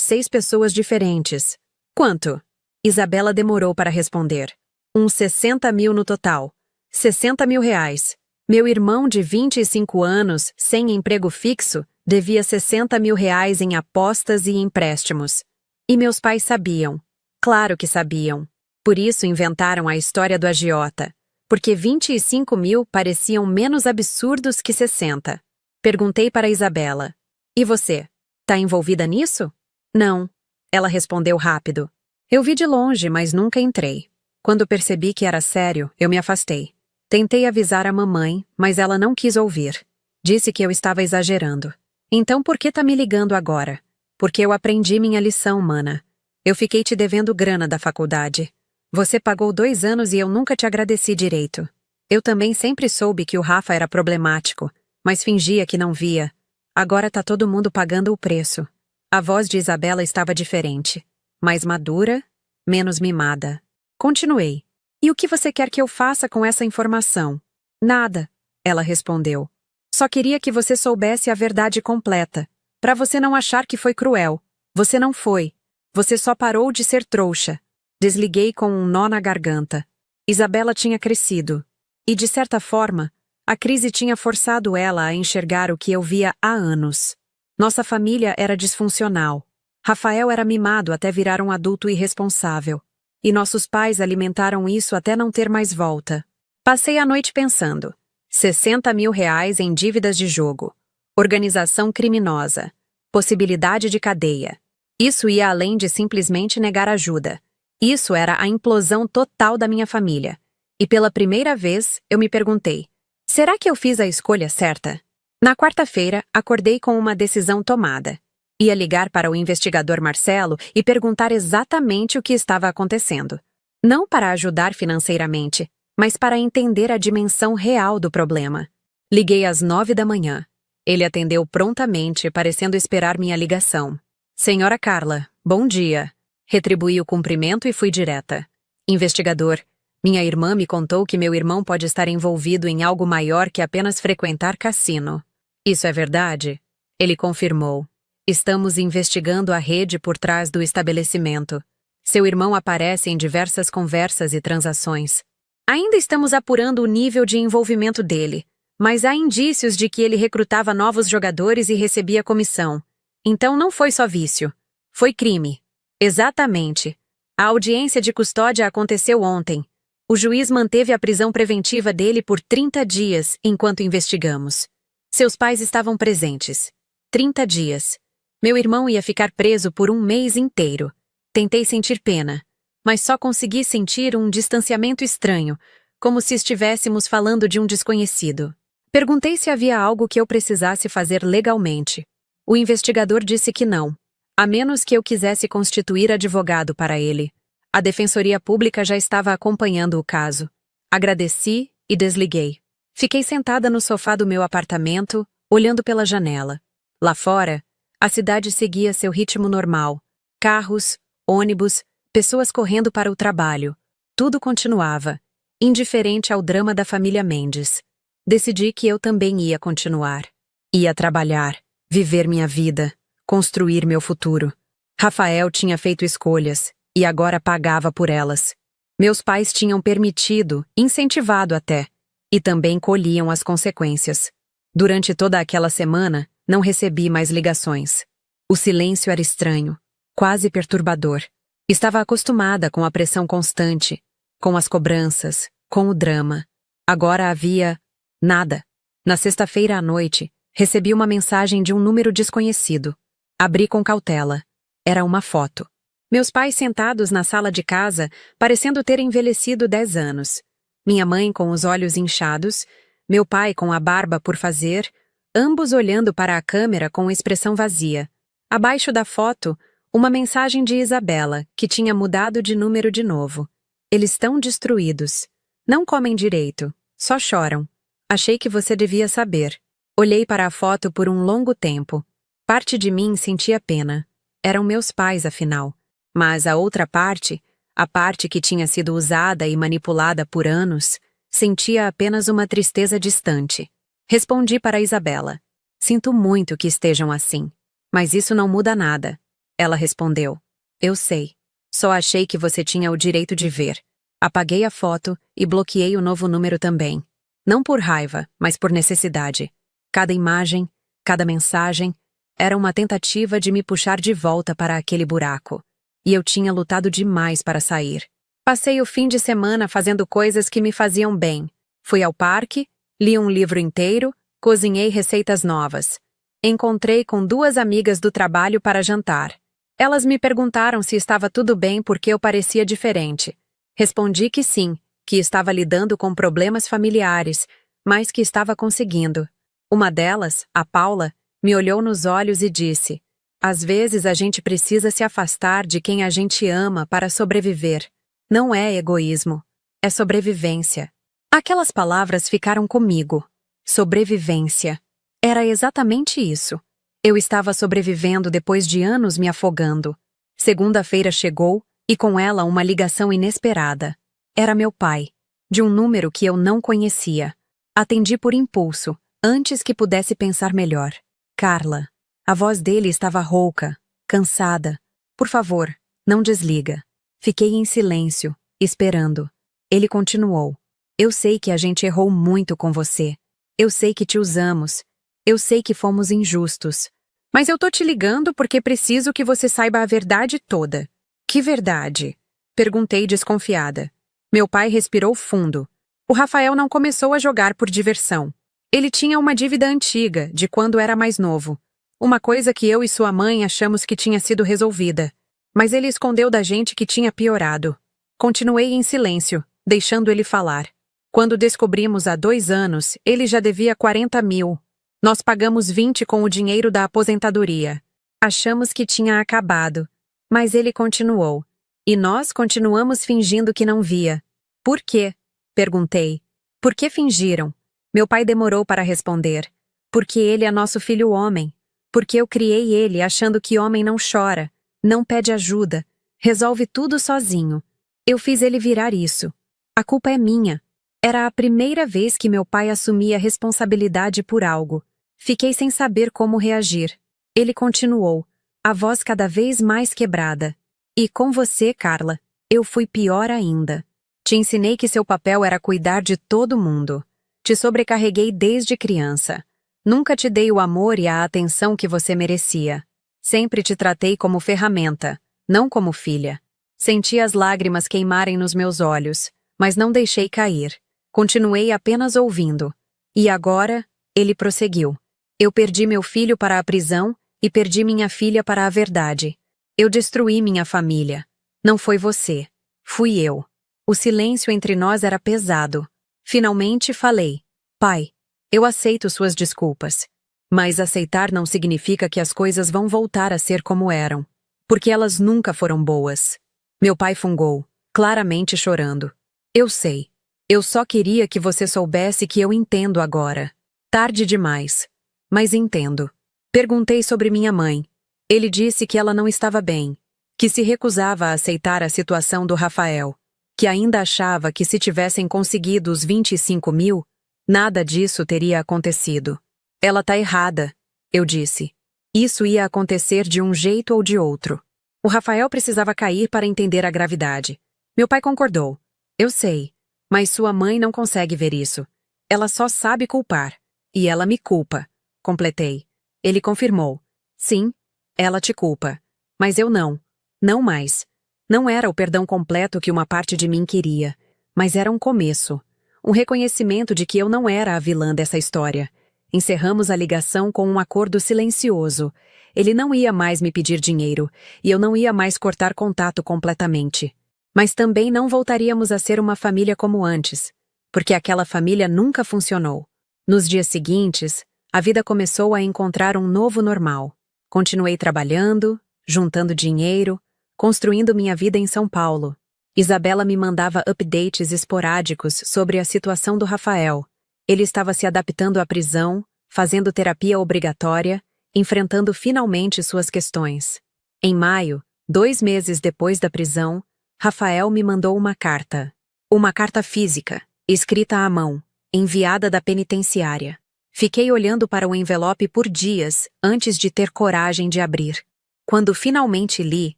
A: 6 pessoas diferentes. Quanto? Isabela demorou para responder. Uns 60 mil no total. 60 mil reais. Meu irmão de 25 anos, sem emprego fixo, devia 60 mil reais em apostas e empréstimos. E meus pais sabiam. Claro que sabiam. Por isso inventaram a história do agiota. Porque 25 mil pareciam menos absurdos que 60. Perguntei para Isabela. E você? Tá envolvida nisso? Não. Ela respondeu rápido. Eu vi de longe, mas nunca entrei. Quando percebi que era sério, eu me afastei. Tentei avisar a mamãe, mas ela não quis ouvir. Disse que eu estava exagerando. Então por que tá me ligando agora? Porque eu aprendi minha lição, mana. Eu fiquei te devendo grana da faculdade. Você pagou 2 anos e eu nunca te agradeci direito. Eu também sempre soube que o Rafa era problemático, mas fingia que não via. Agora tá todo mundo pagando o preço. A voz de Isabela estava diferente. Mais madura, menos mimada. Continuei. E o que você quer que eu faça com essa informação? Nada, ela respondeu. Só queria que você soubesse a verdade completa. Para você não achar que foi cruel. Você não foi. Você só parou de ser trouxa. Desliguei com um nó na garganta. Isabela tinha crescido. E, de certa forma, a crise tinha forçado ela a enxergar o que eu via há anos. Nossa família era disfuncional. Rafael era mimado até virar um adulto irresponsável. E nossos pais alimentaram isso até não ter mais volta. Passei a noite pensando. 60 mil reais em dívidas de jogo. Organização criminosa. Possibilidade de cadeia. Isso ia além de simplesmente negar ajuda. Isso era a implosão total da minha família. E pela primeira vez, eu me perguntei, será que eu fiz a escolha certa? Na quarta-feira, acordei com uma decisão tomada. Ia ligar para o investigador Marcelo e perguntar exatamente o que estava acontecendo. Não para ajudar financeiramente, mas para entender a dimensão real do problema. Liguei às 9 da manhã. Ele atendeu prontamente, parecendo esperar minha ligação. Senhora Carla, bom dia. Retribuí o cumprimento e fui direta. Investigador, minha irmã me contou que meu irmão pode estar envolvido em algo maior que apenas frequentar cassino. Isso é verdade? Ele confirmou. Estamos investigando a rede por trás do estabelecimento. Seu irmão aparece em diversas conversas e transações. Ainda estamos apurando o nível de envolvimento dele, mas há indícios de que ele recrutava novos jogadores e recebia comissão. Então não foi só vício. Foi crime. Exatamente. A audiência de custódia aconteceu ontem. O juiz manteve a prisão preventiva dele por 30 dias enquanto investigamos. Seus pais estavam presentes. 30 dias. Meu irmão ia ficar preso por 1 mês inteiro. Tentei sentir pena, mas só consegui sentir um distanciamento estranho, como se estivéssemos falando de um desconhecido. Perguntei se havia algo que eu precisasse fazer legalmente. O investigador disse que não, a menos que eu quisesse constituir advogado para ele. A Defensoria Pública já estava acompanhando o caso. Agradeci e desliguei. Fiquei sentada no sofá do meu apartamento, olhando pela janela. Lá fora, a cidade seguia seu ritmo normal. Carros, ônibus, pessoas correndo para o trabalho. Tudo continuava, indiferente ao drama da família Mendes. Decidi que eu também ia continuar. Ia trabalhar, viver minha vida, construir meu futuro. Rafael tinha feito escolhas e agora pagava por elas. Meus pais tinham permitido, incentivado até, e também colhiam as consequências. Durante toda aquela semana, não recebi mais ligações. O silêncio era estranho, quase perturbador. Estava acostumada com a pressão constante, com as cobranças, com o drama. Agora havia nada. Na sexta-feira à noite, recebi uma mensagem de um número desconhecido. Abri com cautela. Era uma foto. Meus pais sentados na sala de casa, parecendo ter envelhecido 10 anos. Minha mãe com os olhos inchados, meu pai com a barba por fazer, ambos olhando para a câmera com expressão vazia. Abaixo da foto, uma mensagem de Isabela, que tinha mudado de número de novo. Eles estão destruídos. Não comem direito. Só choram. Achei que você devia saber. Olhei para a foto por um longo tempo. Parte de mim sentia pena. Eram meus pais, afinal. Mas a outra parte, a parte que tinha sido usada e manipulada por anos, sentia apenas uma tristeza distante. Respondi para Isabela. Sinto muito que estejam assim. Mas isso não muda nada. Ela respondeu. Eu sei. Só achei que você tinha o direito de ver. Apaguei a foto e bloqueei o novo número também. Não por raiva, mas por necessidade. Cada imagem, cada mensagem, era uma tentativa de me puxar de volta para aquele buraco. E eu tinha lutado demais para sair. Passei o fim de semana fazendo coisas que me faziam bem. Fui ao parque, li um livro inteiro, cozinhei receitas novas. Encontrei com 2 amigas do trabalho para jantar. Elas me perguntaram se estava tudo bem porque eu parecia diferente. Respondi que sim, que estava lidando com problemas familiares, mas que estava conseguindo. Uma delas, a Paula, me olhou nos olhos e disse: às vezes a gente precisa se afastar de quem a gente ama para sobreviver. Não é egoísmo, é sobrevivência. Aquelas palavras ficaram comigo. Sobrevivência. Era exatamente isso. Eu estava sobrevivendo depois de anos me afogando. Segunda-feira chegou, e com ela uma ligação inesperada. Era meu pai, de um número que eu não conhecia. Atendi por impulso, antes que pudesse pensar melhor. Carla. A voz dele estava rouca, cansada. Por favor, não desliga. Fiquei em silêncio, esperando. Ele continuou. Eu sei que a gente errou muito com você. Eu sei que te usamos. Eu sei que fomos injustos. Mas eu tô te ligando porque preciso que você saiba a verdade toda. Que verdade? Perguntei desconfiada. Meu pai respirou fundo. O Rafael não começou a jogar por diversão. Ele tinha uma dívida antiga, de quando era mais novo. Uma coisa que eu e sua mãe achamos que tinha sido resolvida. Mas ele escondeu da gente que tinha piorado. Continuei em silêncio, deixando ele falar. Quando descobrimos há 2 anos, ele já devia 40 mil. Nós pagamos 20 com o dinheiro da aposentadoria. Achamos que tinha acabado. Mas ele continuou. E nós continuamos fingindo que não via. Por quê? Perguntei. Por que fingiram? Meu pai demorou para responder. Porque ele é nosso filho homem. Porque eu criei ele achando que homem não chora, não pede ajuda, resolve tudo sozinho. Eu fiz ele virar isso. A culpa é minha. Era a primeira vez que meu pai assumia responsabilidade por algo. Fiquei sem saber como reagir. Ele continuou, a voz cada vez mais quebrada. E com você, Carla, eu fui pior ainda. Te ensinei que seu papel era cuidar de todo mundo. Te sobrecarreguei desde criança. Nunca te dei o amor e a atenção que você merecia. Sempre te tratei como ferramenta, não como filha. Senti as lágrimas queimarem nos meus olhos, mas não deixei cair. Continuei apenas ouvindo. E agora, ele prosseguiu. Eu perdi meu filho para a prisão e perdi minha filha para a verdade. Eu destruí minha família. Não foi você. Fui eu. O silêncio entre nós era pesado. Finalmente falei. Pai, eu aceito suas desculpas. Mas aceitar não significa que as coisas vão voltar a ser como eram. Porque elas nunca foram boas. Meu pai fungou, claramente chorando. Eu sei. Eu só queria que você soubesse que eu entendo agora. Tarde demais. Mas entendo. Perguntei sobre minha mãe. Ele disse que ela não estava bem. Que se recusava a aceitar a situação do Rafael. Que ainda achava que se tivessem conseguido os 25 mil, nada disso teria acontecido. Ela tá errada, eu disse. Isso ia acontecer de um jeito ou de outro. O Rafael precisava cair para entender a gravidade. Meu pai concordou. Eu sei. Mas sua mãe não consegue ver isso. Ela só sabe culpar. E ela me culpa. Completei. Ele confirmou. Sim, ela te culpa. Mas eu não. Não mais. Não era o perdão completo que uma parte de mim queria. Mas era um começo. Um reconhecimento de que eu não era a vilã dessa história. Encerramos a ligação com um acordo silencioso. Ele não ia mais me pedir dinheiro, e eu não ia mais cortar contato completamente. Mas também não voltaríamos a ser uma família como antes, porque aquela família nunca funcionou. Nos dias seguintes, a vida começou a encontrar um novo normal. Continuei trabalhando, juntando dinheiro, construindo minha vida em São Paulo. Isabela me mandava updates esporádicos sobre a situação do Rafael. Ele estava se adaptando à prisão, fazendo terapia obrigatória enfrentando finalmente suas questões. Em maio, 2 meses depois da prisão, Rafael me mandou uma carta. Uma carta física, escrita à mão, enviada da penitenciária. Fiquei olhando para o envelope por dias antes de ter coragem de abrir. Quando finalmente li,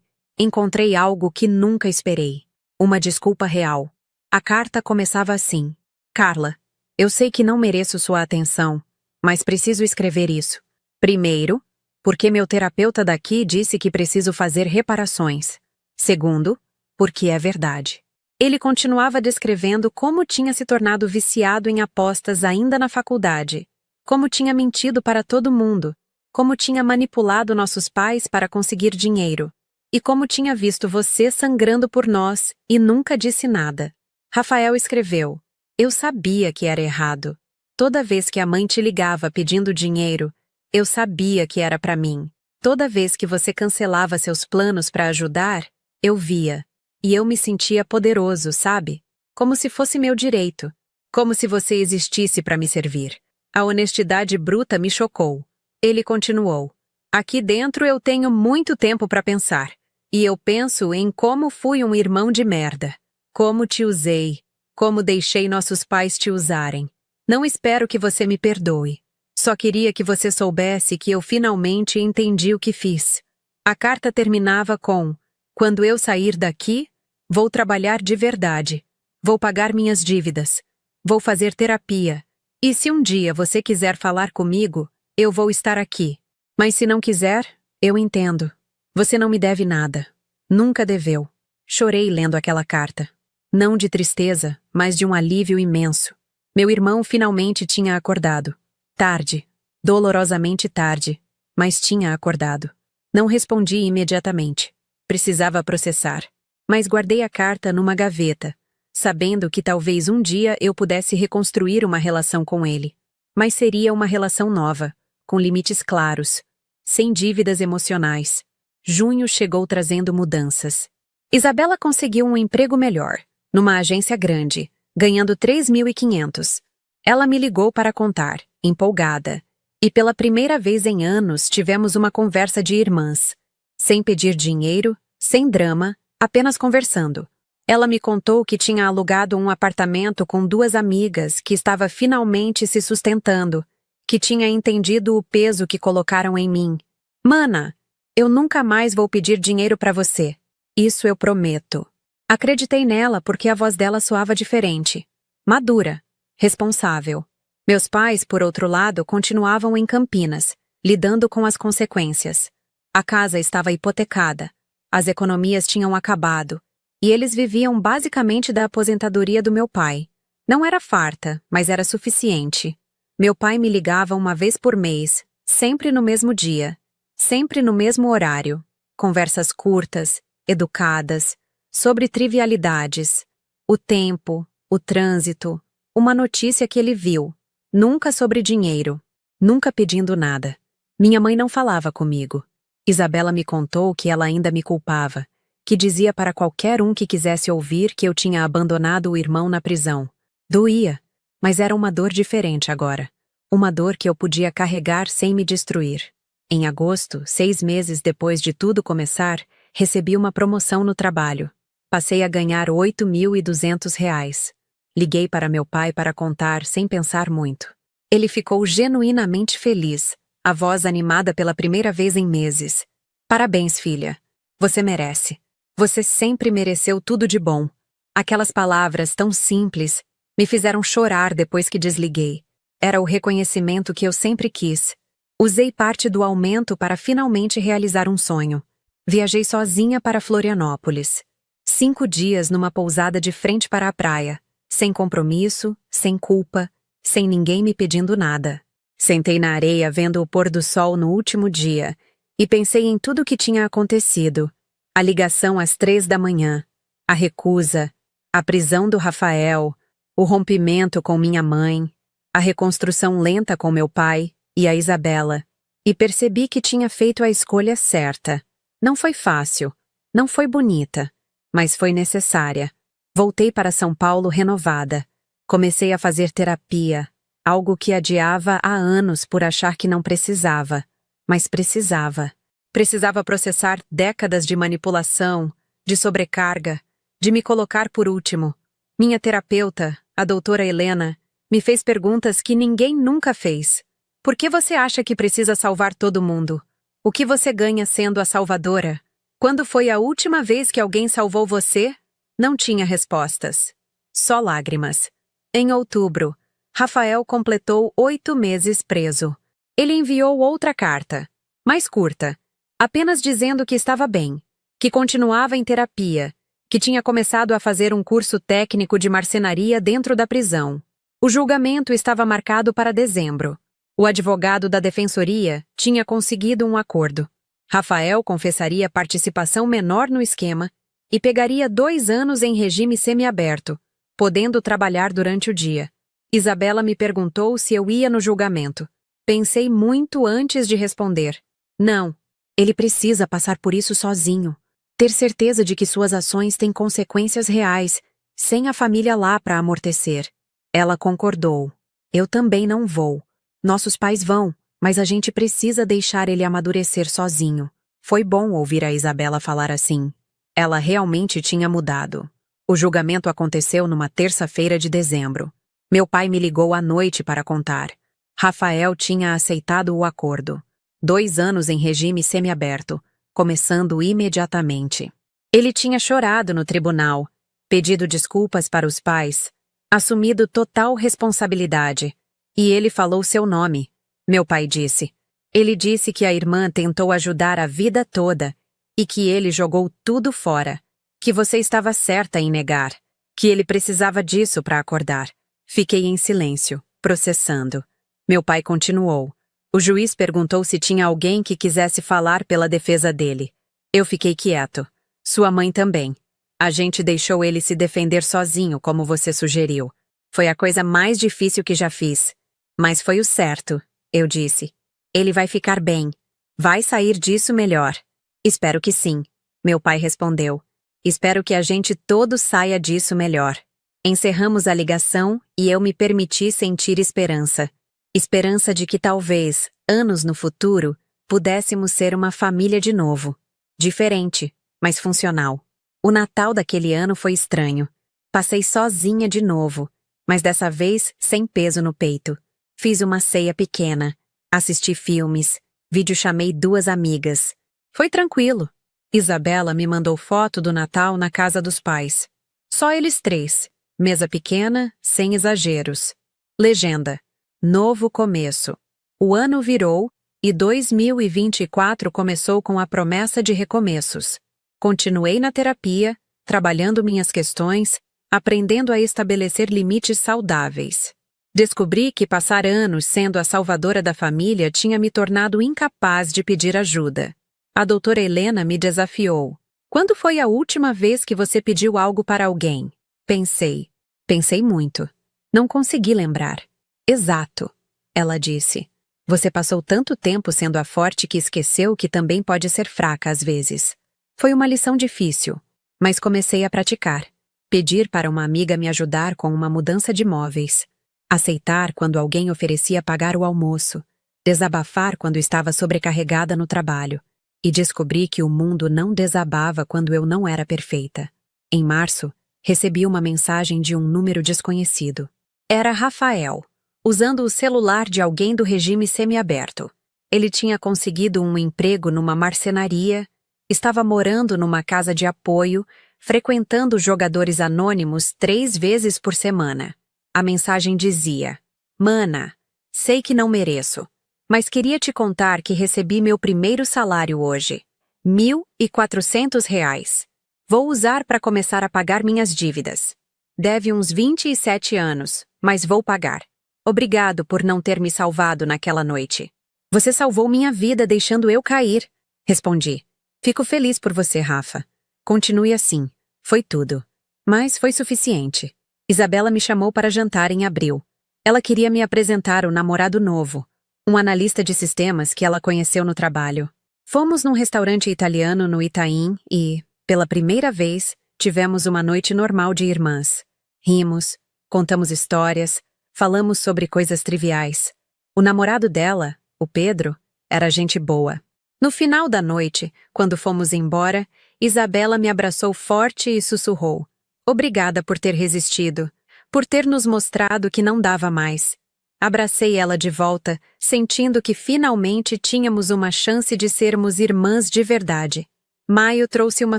A: encontrei algo que nunca esperei. Uma desculpa real. A carta começava assim: Carla, eu sei que não mereço sua atenção, mas preciso escrever isso. Primeiro, porque meu terapeuta daqui disse que preciso fazer reparações. Segundo, porque é verdade. Ele continuava descrevendo como tinha se tornado viciado em apostas ainda na faculdade, como tinha mentido para todo mundo, como tinha manipulado nossos pais para conseguir dinheiro, e como tinha visto você sangrando por nós e nunca disse nada. Rafael escreveu: Eu sabia que era errado. Toda vez que a mãe te ligava pedindo dinheiro, eu sabia que era para mim. Toda vez que você cancelava seus planos para ajudar, eu via. E eu me sentia poderoso, sabe? Como se fosse meu direito. Como se você existisse para me servir. A honestidade bruta me chocou. Ele continuou: Aqui dentro eu tenho muito tempo para pensar. E eu penso em como fui um irmão de merda. Como te usei. Como deixei nossos pais te usarem. Não espero que você me perdoe. Só queria que você soubesse que eu finalmente entendi o que fiz. A carta terminava com: Quando eu sair daqui, vou trabalhar de verdade. Vou pagar minhas dívidas. Vou fazer terapia. E se um dia você quiser falar comigo, eu vou estar aqui. Mas se não quiser, eu entendo. Você não me deve nada. Nunca deveu. Chorei lendo aquela carta. Não de tristeza, mas de um alívio imenso. Meu irmão finalmente tinha acordado. Tarde. Dolorosamente tarde. Mas tinha acordado. Não respondi imediatamente. Precisava processar. Mas guardei a carta numa gaveta, sabendo que talvez um dia eu pudesse reconstruir uma relação com ele. Mas seria uma relação nova, com limites claros, sem dívidas emocionais. Junho chegou trazendo mudanças. Isabela conseguiu um emprego melhor, numa agência grande, ganhando 3.500. Ela me ligou para contar, empolgada. E pela primeira vez em anos tivemos uma conversa de irmãs. Sem pedir dinheiro, sem drama, apenas conversando. Ela me contou que tinha alugado um apartamento com 2 amigas que estava finalmente se sustentando, que tinha entendido o peso que colocaram em mim. Mana, eu nunca mais vou pedir dinheiro para você. Isso eu prometo. Acreditei nela porque a voz dela soava diferente. Madura. Responsável. Meus pais, por outro lado, continuavam em Campinas, lidando com as consequências. A casa estava hipotecada. As economias tinham acabado. E eles viviam basicamente da aposentadoria do meu pai. Não era farta, mas era suficiente. Meu pai me ligava uma vez por mês, sempre no mesmo dia, sempre no mesmo horário. Conversas curtas, educadas, sobre trivialidades. O tempo, o trânsito, uma notícia que ele viu. Nunca sobre dinheiro. Nunca pedindo nada. Minha mãe não falava comigo. Isabela me contou que ela ainda me culpava, que dizia para qualquer um que quisesse ouvir que eu tinha abandonado o irmão na prisão. Doía, mas era uma dor diferente agora. Uma dor que eu podia carregar sem me destruir. Em agosto, 6 meses depois de tudo começar, recebi uma promoção no trabalho. Passei a ganhar R$ 8.200. Liguei para meu pai para contar sem pensar muito. Ele ficou genuinamente feliz, a voz animada pela primeira vez em meses. Parabéns, filha. Você merece. Você sempre mereceu tudo de bom. Aquelas palavras tão simples me fizeram chorar depois que desliguei. Era o reconhecimento que eu sempre quis. Usei parte do aumento para finalmente realizar um sonho. Viajei sozinha para Florianópolis. 5 dias numa pousada de frente para a praia. Sem compromisso, sem culpa, sem ninguém me pedindo nada. Sentei na areia vendo o pôr do sol no último dia e pensei em tudo o que tinha acontecido. A ligação às 3 da manhã, a recusa, a prisão do Rafael, o rompimento com minha mãe, a reconstrução lenta com meu pai e a Isabela. E percebi que tinha feito a escolha certa. Não foi fácil, não foi bonita, mas foi necessária. Voltei para São Paulo renovada. Comecei a fazer terapia, algo que adiava há anos por achar que não precisava. Mas precisava. Precisava processar décadas de manipulação, de sobrecarga, de me colocar por último. Minha terapeuta, a doutora Helena, me fez perguntas que ninguém nunca fez. Por que você acha que precisa salvar todo mundo? O que você ganha sendo a salvadora? Quando foi a última vez que alguém salvou você? Não tinha respostas. Só lágrimas. Em outubro, Rafael completou 8 meses preso. Ele enviou outra carta, mais curta, apenas dizendo que estava bem, que continuava em terapia, que tinha começado a fazer um curso técnico de marcenaria dentro da prisão. O julgamento estava marcado para dezembro. O advogado da defensoria tinha conseguido um acordo. Rafael confessaria participação menor no esquema e pegaria 2 anos em regime semiaberto, podendo trabalhar durante o dia. Isabela me perguntou se eu ia no julgamento. Pensei muito antes de responder. Não, ele precisa passar por isso sozinho. Ter certeza de que suas ações têm consequências reais, sem a família lá para amortecer. Ela concordou. Eu também não vou. Nossos pais vão, mas a gente precisa deixar ele amadurecer sozinho. Foi bom ouvir a Isabela falar assim. Ela realmente tinha mudado. O julgamento aconteceu numa terça-feira de dezembro. Meu pai me ligou à noite para contar. Rafael tinha aceitado o acordo. 2 anos em regime semiaberto, começando imediatamente. Ele tinha chorado no tribunal, pedido desculpas para os pais, assumido total responsabilidade. E ele falou seu nome, meu pai disse. Ele disse que a irmã tentou ajudar a vida toda e que ele jogou tudo fora, que você estava certa em negar, que ele precisava disso para acordar. Fiquei em silêncio, processando. Meu pai continuou. O juiz perguntou se tinha alguém que quisesse falar pela defesa dele. Eu fiquei quieto. Sua mãe também. A gente deixou ele se defender sozinho, como você sugeriu. Foi a coisa mais difícil que já fiz. Mas foi o certo, eu disse. Ele vai ficar bem. Vai sair disso melhor. Espero que sim, meu pai respondeu. Espero que a gente todo saia disso melhor. Encerramos a ligação e eu me permiti sentir esperança. Esperança de que talvez, anos no futuro, pudéssemos ser uma família de novo. Diferente, mas funcional. O Natal daquele ano foi estranho. Passei sozinha de novo, mas dessa vez sem peso no peito. Fiz uma ceia pequena, assisti filmes, videochamei 2 amigas. Foi tranquilo. Isabela me mandou foto do Natal na casa dos pais. Só eles 3. Mesa pequena, sem exageros. Legenda. Novo começo. O ano virou e 2024 começou com a promessa de recomeços. Continuei na terapia, trabalhando minhas questões, aprendendo a estabelecer limites saudáveis. Descobri que passar anos sendo a salvadora da família tinha me tornado incapaz de pedir ajuda. A doutora Helena me desafiou. Quando foi a última vez que você pediu algo para alguém? Pensei. Pensei muito. Não consegui lembrar. Exato, ela disse. Você passou tanto tempo sendo a forte que esqueceu que também pode ser fraca às vezes. Foi uma lição difícil, mas comecei a praticar. Pedir para uma amiga me ajudar com uma mudança de móveis. Aceitar quando alguém oferecia pagar o almoço. Desabafar quando estava sobrecarregada no trabalho. E descobri que o mundo não desabava quando eu não era perfeita. Em março, recebi uma mensagem de um número desconhecido. Era Rafael, usando o celular de alguém do regime semiaberto. Ele tinha conseguido um emprego numa marcenaria, estava morando numa casa de apoio, frequentando jogadores anônimos 3 vezes por semana. A mensagem dizia: Mana, sei que não mereço, mas queria te contar que recebi meu primeiro salário hoje. R$ 1.400. Vou usar para começar a pagar minhas dívidas. Deve uns 27 anos, mas vou pagar. Obrigado por não ter me salvado naquela noite. Você salvou minha vida deixando eu cair, respondi. Fico feliz por você, Rafa. Continue assim. Foi tudo. Mas foi suficiente. Isabela me chamou para jantar em abril. Ela queria me apresentar o namorado novo, um analista de sistemas que ela conheceu no trabalho. Fomos num restaurante italiano no Itaim e, pela primeira vez, tivemos uma noite normal de irmãs. Rimos, contamos histórias, falamos sobre coisas triviais. O namorado dela, o Pedro, Era gente boa. No final da noite, quando fomos embora, Isabela me abraçou forte e sussurrou: "Obrigada por ter resistido, por ter nos mostrado que não dava mais." Abracei ela de volta, sentindo que finalmente tínhamos uma chance de sermos irmãs de verdade. Maio trouxe uma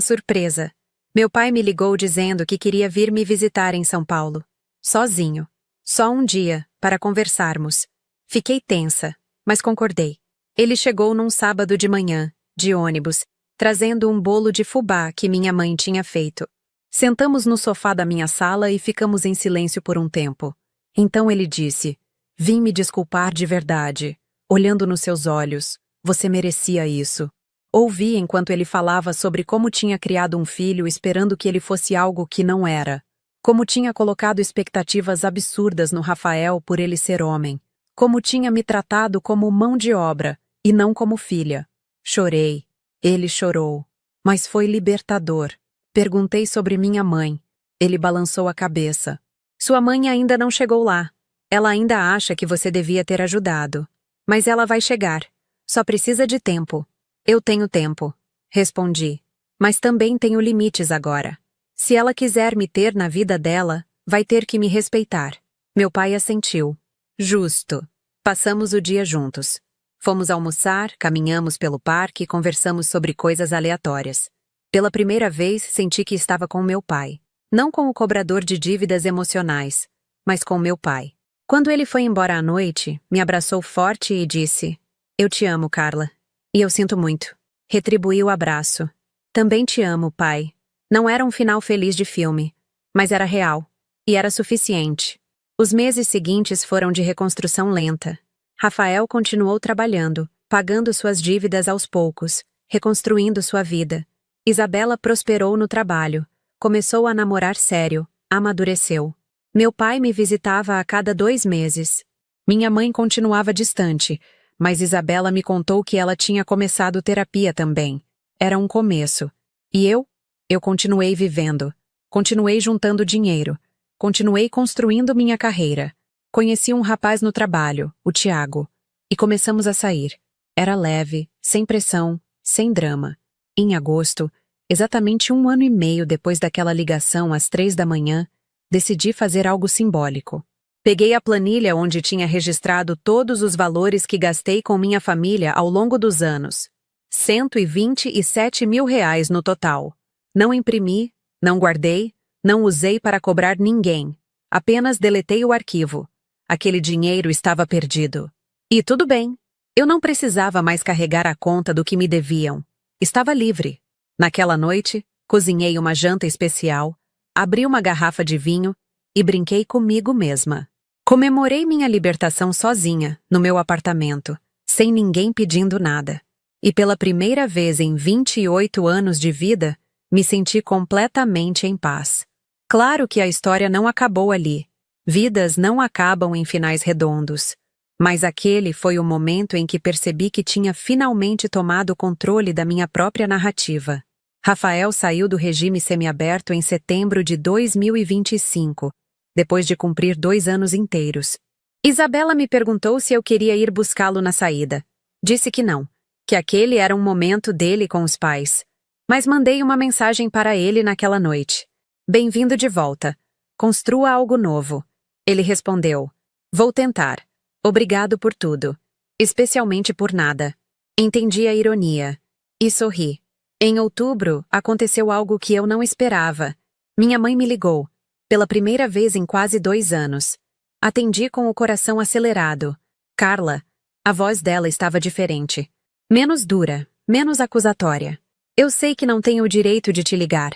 A: surpresa. Meu pai me ligou dizendo que queria vir me visitar em São Paulo. Sozinho. Só um dia, para conversarmos. Fiquei tensa, mas concordei. Ele chegou num sábado de manhã, de ônibus, trazendo um bolo de fubá que minha mãe tinha feito. Sentamos no sofá da minha sala e ficamos em silêncio por um tempo. Então ele disse: "Vim me desculpar de verdade. Olhando nos seus olhos, você merecia isso." Ouvi enquanto ele falava sobre como tinha criado um filho esperando que ele fosse algo que não era. Como tinha colocado expectativas absurdas no Rafael por ele ser homem. Como tinha me tratado como mão de obra e não como filha. Chorei. Ele chorou. Mas foi libertador. Perguntei sobre minha mãe. Ele balançou a cabeça. "Sua mãe ainda não chegou lá. Ela ainda acha que você devia ter ajudado. Mas ela vai chegar. Só precisa de tempo." "Eu tenho tempo", respondi. "Mas também tenho limites agora. Se ela quiser me ter na vida dela, vai ter que me respeitar." Meu pai assentiu. "Justo." Passamos o dia juntos. Fomos almoçar, caminhamos pelo parque e conversamos sobre coisas aleatórias. Pela primeira vez, senti que estava com meu pai. Não com o cobrador de dívidas emocionais, mas com meu pai. Quando ele foi embora à noite, me abraçou forte e disse: "Eu te amo, Carla. E eu sinto muito." Retribuí o abraço. "Também te amo, pai." Não era um final feliz de filme, mas era real. E era suficiente. Os meses seguintes foram de reconstrução lenta. Rafael continuou trabalhando, pagando suas dívidas aos poucos, reconstruindo sua vida. Isabela prosperou no trabalho, começou a namorar sério, amadureceu. Meu pai me visitava a cada 2 meses. Minha mãe continuava distante, mas Isabela me contou que ela tinha começado terapia também. Era um começo. E eu? Eu continuei vivendo. Continuei juntando dinheiro. Continuei construindo minha carreira. Conheci um rapaz no trabalho, o Tiago. E começamos a sair. Era leve, sem pressão, sem drama. Em agosto, exatamente 1 ano e meio depois daquela ligação às 3 da manhã, decidi fazer algo simbólico. Peguei a planilha onde tinha registrado todos os valores que gastei com minha família ao longo dos anos. R$ 127 mil no total. Não imprimi, não guardei, não usei para cobrar ninguém. Apenas deletei o arquivo. Aquele dinheiro estava perdido. E tudo bem. Eu não precisava mais carregar a conta do que me deviam. Estava livre. Naquela noite, cozinhei uma janta especial, abri uma garrafa de vinho e brinquei comigo mesma. Comemorei minha libertação sozinha, no meu apartamento, sem ninguém pedindo nada. E pela primeira vez em 28 anos de vida, me senti completamente em paz. Claro que a história não acabou ali. Vidas não acabam em finais redondos. Mas aquele foi o momento em que percebi que tinha finalmente tomado o controle da minha própria narrativa. Rafael saiu do regime semiaberto em setembro de 2025, depois de cumprir 2 anos inteiros. Isabela me perguntou se eu queria ir buscá-lo na saída. Disse que não, que aquele era um momento dele com os pais. Mas mandei uma mensagem para ele naquela noite. "Bem-vindo de volta. Construa algo novo." Ele respondeu: "Vou tentar. Obrigado por tudo. Especialmente por nada." Entendi a ironia. E sorri. Em outubro, aconteceu algo que eu não esperava. Minha mãe me ligou. Pela primeira vez em quase 2 anos. Atendi com o coração acelerado. "Carla." A voz dela estava diferente. Menos dura, menos acusatória. "Eu sei que não tenho o direito de te ligar,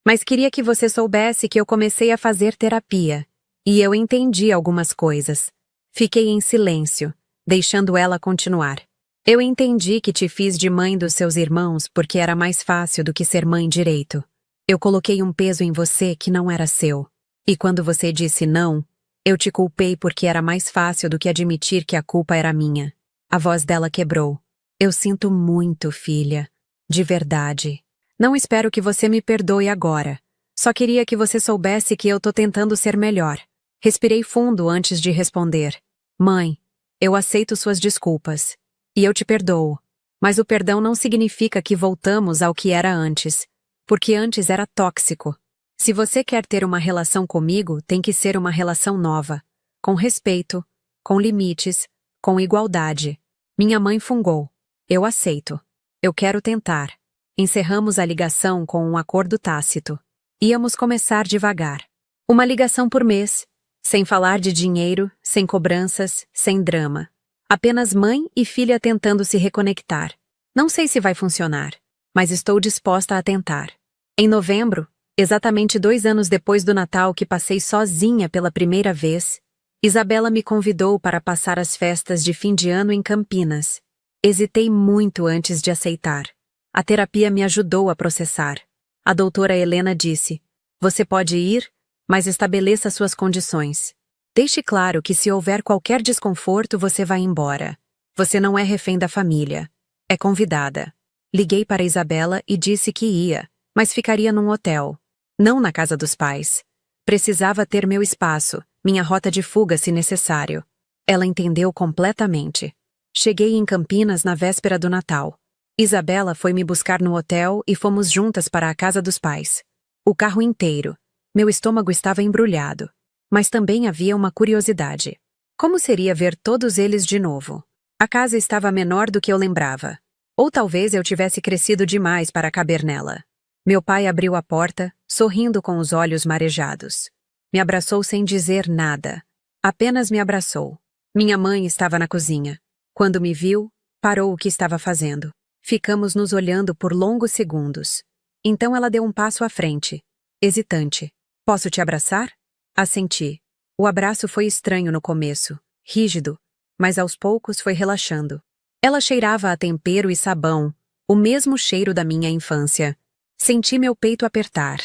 A: mas queria que você soubesse que eu comecei a fazer terapia. E eu entendi algumas coisas." Fiquei em silêncio, deixando ela continuar. "Eu entendi que te fiz de mãe dos seus irmãos porque era mais fácil do que ser mãe direito. Eu coloquei um peso em você que não era seu. E quando você disse não, eu te culpei porque era mais fácil do que admitir que a culpa era minha." A voz dela quebrou. "Eu sinto muito, filha. De verdade. Não espero que você me perdoe agora. Só queria que você soubesse que eu tô tentando ser melhor." Respirei fundo antes de responder. "Mãe, eu aceito suas desculpas. E eu te perdoo. Mas o perdão não significa que voltamos ao que era antes, porque antes era tóxico. Se você quer ter uma relação comigo, tem que ser uma relação nova, com respeito, com limites, com igualdade. Minha mãe fungou. Eu aceito. Eu quero tentar. Encerramos a ligação com um acordo tácito. Íamos começar devagar. Uma ligação por mês, sem falar de dinheiro, sem cobranças, sem drama. Apenas mãe e filha tentando se reconectar. Não sei se vai funcionar, mas estou disposta a tentar. Em novembro, exatamente 2 anos depois do Natal que passei sozinha pela primeira vez, Isabela me convidou para passar as festas de fim de ano em Campinas. Hesitei muito antes de aceitar. A terapia me ajudou a processar. A doutora Helena disse: "Você pode ir, mas estabeleça suas condições. Deixe claro que se houver qualquer desconforto, você vai embora. Você não é refém da família. É convidada." Liguei para Isabela e disse que ia, mas ficaria num hotel. Não na casa dos pais. Precisava ter meu espaço, minha rota de fuga se necessário. Ela entendeu completamente. Cheguei em Campinas na véspera do Natal. Isabela foi me buscar no hotel e fomos juntas para a casa dos pais. O carro inteiro. Meu estômago estava embrulhado. Mas também havia uma curiosidade. Como seria ver todos eles de novo? A casa estava menor do que eu lembrava. Ou talvez eu tivesse crescido demais para caber nela. Meu pai abriu a porta, sorrindo com os olhos marejados. Me abraçou sem dizer nada. Apenas me abraçou. Minha mãe estava na cozinha. Quando me viu, parou o que estava fazendo. Ficamos nos olhando por longos segundos. Então ela deu um passo à frente, hesitante. "Posso te abraçar?" Assenti. O abraço foi estranho no começo, rígido, mas aos poucos foi relaxando. Ela cheirava a tempero e sabão, o mesmo cheiro da minha infância. Senti meu peito apertar.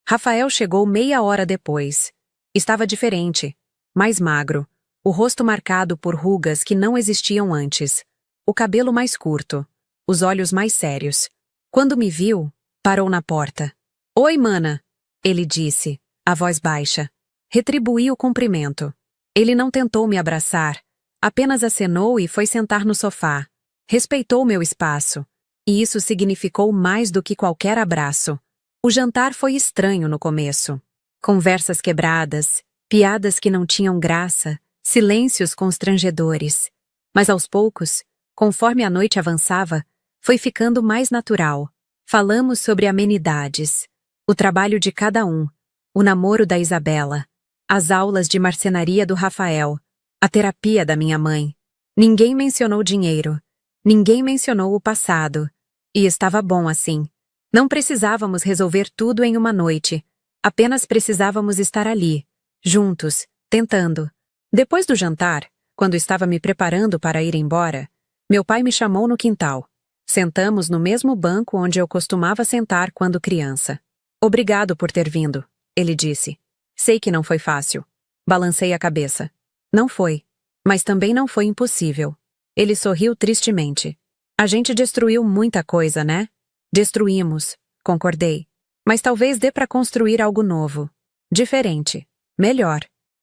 A: Rafael chegou meia hora depois. Estava diferente, mais magro, o rosto marcado por rugas que não existiam antes, o cabelo mais curto, os olhos mais sérios. Quando me viu, parou na porta. "Oi, mana", ele disse, a voz baixa. Retribuí o cumprimento. Ele não tentou me abraçar, apenas acenou e foi sentar no sofá. Respeitou meu espaço, e isso significou mais do que qualquer abraço. O jantar foi estranho no começo. Conversas quebradas, piadas que não tinham graça, silêncios constrangedores. Mas aos poucos, conforme a noite avançava, foi ficando mais natural. Falamos sobre amenidades, o trabalho de cada um, o namoro da Isabela, as aulas de marcenaria do Rafael, a terapia da minha mãe. Ninguém mencionou dinheiro, ninguém mencionou o passado. E estava bom assim. Não precisávamos resolver tudo em uma noite, apenas precisávamos estar ali, juntos, tentando. Depois do jantar, quando estava me preparando para ir embora, meu pai me chamou no quintal. Sentamos no mesmo banco onde eu costumava sentar quando criança. "Obrigado por ter vindo", ele disse. "Sei que não foi fácil." Balancei a cabeça. Não foi. Mas também não foi impossível. Ele sorriu tristemente. "A gente destruiu muita coisa, né?" "Destruímos", concordei. "Mas talvez dê para construir algo novo. Diferente. Melhor."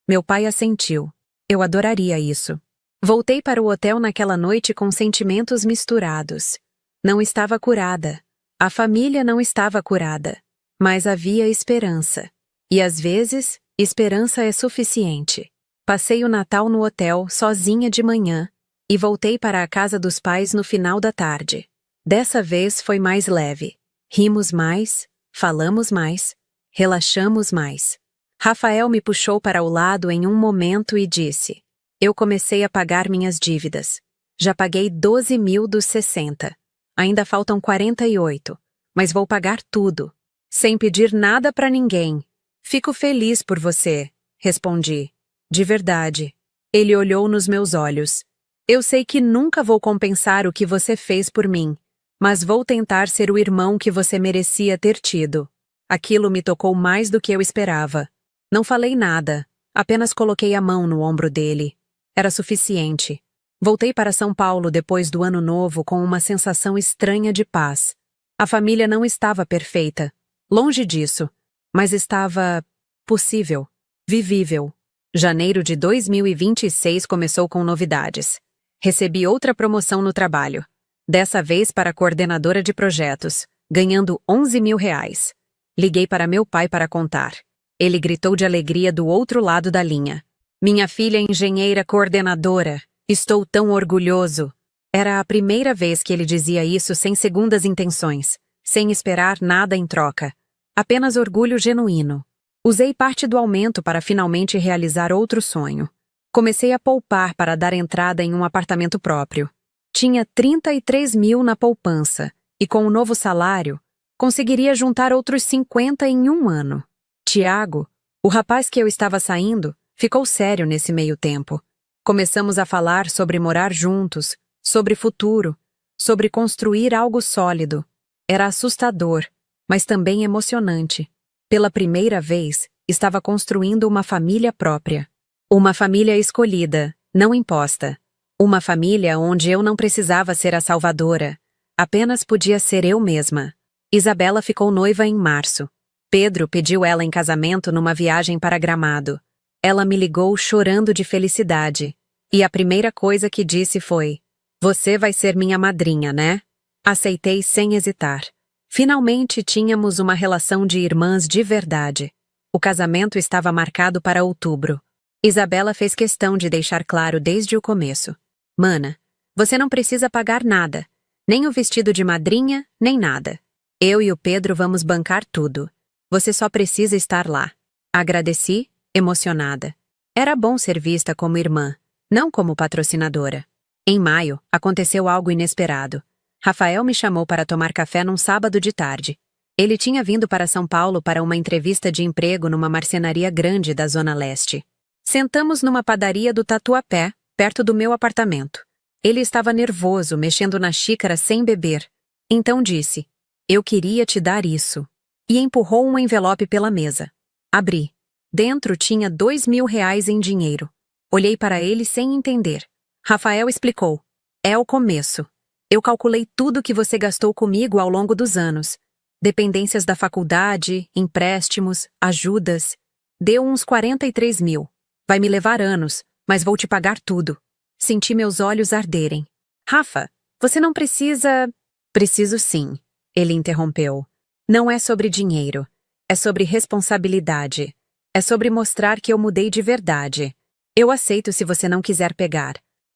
A: Meu pai assentiu. Eu adoraria isso. Voltei para o hotel naquela noite com sentimentos misturados. Não estava curada. A família não estava curada. Mas havia esperança. E às vezes, esperança é suficiente. Passei o Natal no hotel, sozinha de manhã, e voltei para a casa dos pais no final da tarde. Dessa vez foi mais leve. Rimos mais, falamos mais, relaxamos mais. Rafael me puxou para o lado em um momento e disse: "Eu comecei a pagar minhas dívidas. Já paguei 12 mil dos 60. Ainda faltam 48, mas vou pagar tudo, sem pedir nada para ninguém. Fico feliz por você", respondi. "De verdade." Ele olhou nos meus olhos. "Eu sei que nunca vou compensar o que você fez por mim, mas vou tentar ser o irmão que você merecia ter tido." Aquilo me tocou mais do que eu esperava. Não falei nada, apenas coloquei a mão no ombro dele. Era suficiente. Voltei para São Paulo depois do Ano Novo com uma sensação estranha de paz. A família não estava perfeita, longe disso, mas estava possível, vivível. Janeiro de 2026 começou com novidades. Recebi outra promoção no trabalho. Dessa vez para coordenadora de projetos, ganhando 11 mil reais. Liguei para meu pai para contar. Ele gritou de alegria do outro lado da linha. Minha filha é engenheira coordenadora. Estou tão orgulhoso. Era a primeira vez que ele dizia isso sem segundas intenções, sem esperar nada em troca. Apenas orgulho genuíno. Usei parte do aumento para finalmente realizar outro sonho. Comecei a poupar para dar entrada em um apartamento próprio. Tinha 33 mil na poupança e com o novo salário, conseguiria juntar outros 50 em um ano. Tiago, o rapaz que eu estava saindo, ficou sério nesse meio tempo. Começamos a falar sobre morar juntos, sobre futuro, sobre construir algo sólido. Era assustador, mas também emocionante. Pela primeira vez, estava construindo uma família própria. Uma família escolhida, não imposta. Uma família onde eu não precisava ser a salvadora. Apenas podia ser eu mesma. Isabela ficou noiva em março. Pedro pediu ela em casamento numa viagem para Gramado. Ela me ligou chorando de felicidade. E a primeira coisa que disse foi: "Você vai ser minha madrinha, né?" Aceitei sem hesitar. Finalmente tínhamos uma relação de irmãs de verdade. O casamento estava marcado para outubro. Isabela fez questão de deixar claro desde o começo. "Mana, você não precisa pagar nada. Nem o vestido de madrinha, nem nada. Eu e o Pedro vamos bancar tudo. Você só precisa estar lá." Agradeci, emocionada. Era bom ser vista como irmã, não como patrocinadora. Em maio, aconteceu algo inesperado. Rafael me chamou para tomar café num sábado de tarde. Ele tinha vindo para São Paulo para uma entrevista de emprego numa marcenaria grande da Zona Leste. Sentamos numa padaria do Tatuapé, perto do meu apartamento. Ele estava nervoso, mexendo na xícara sem beber. Então disse: "Eu queria te dar isso." E empurrou um envelope pela mesa. Abri. Dentro tinha 2 mil reais em dinheiro. Olhei para ele sem entender. Rafael explicou: "É o começo. Eu calculei tudo que você gastou comigo ao longo dos anos. Dependências da faculdade, empréstimos, ajudas. Deu uns 43 mil. Vai me levar anos, mas vou te pagar tudo." Senti meus olhos arderem. "Rafa, você não precisa..." "Preciso sim", ele interrompeu. "Não é sobre dinheiro. É sobre responsabilidade. É sobre mostrar que eu mudei de verdade. Eu aceito se você não quiser pegar.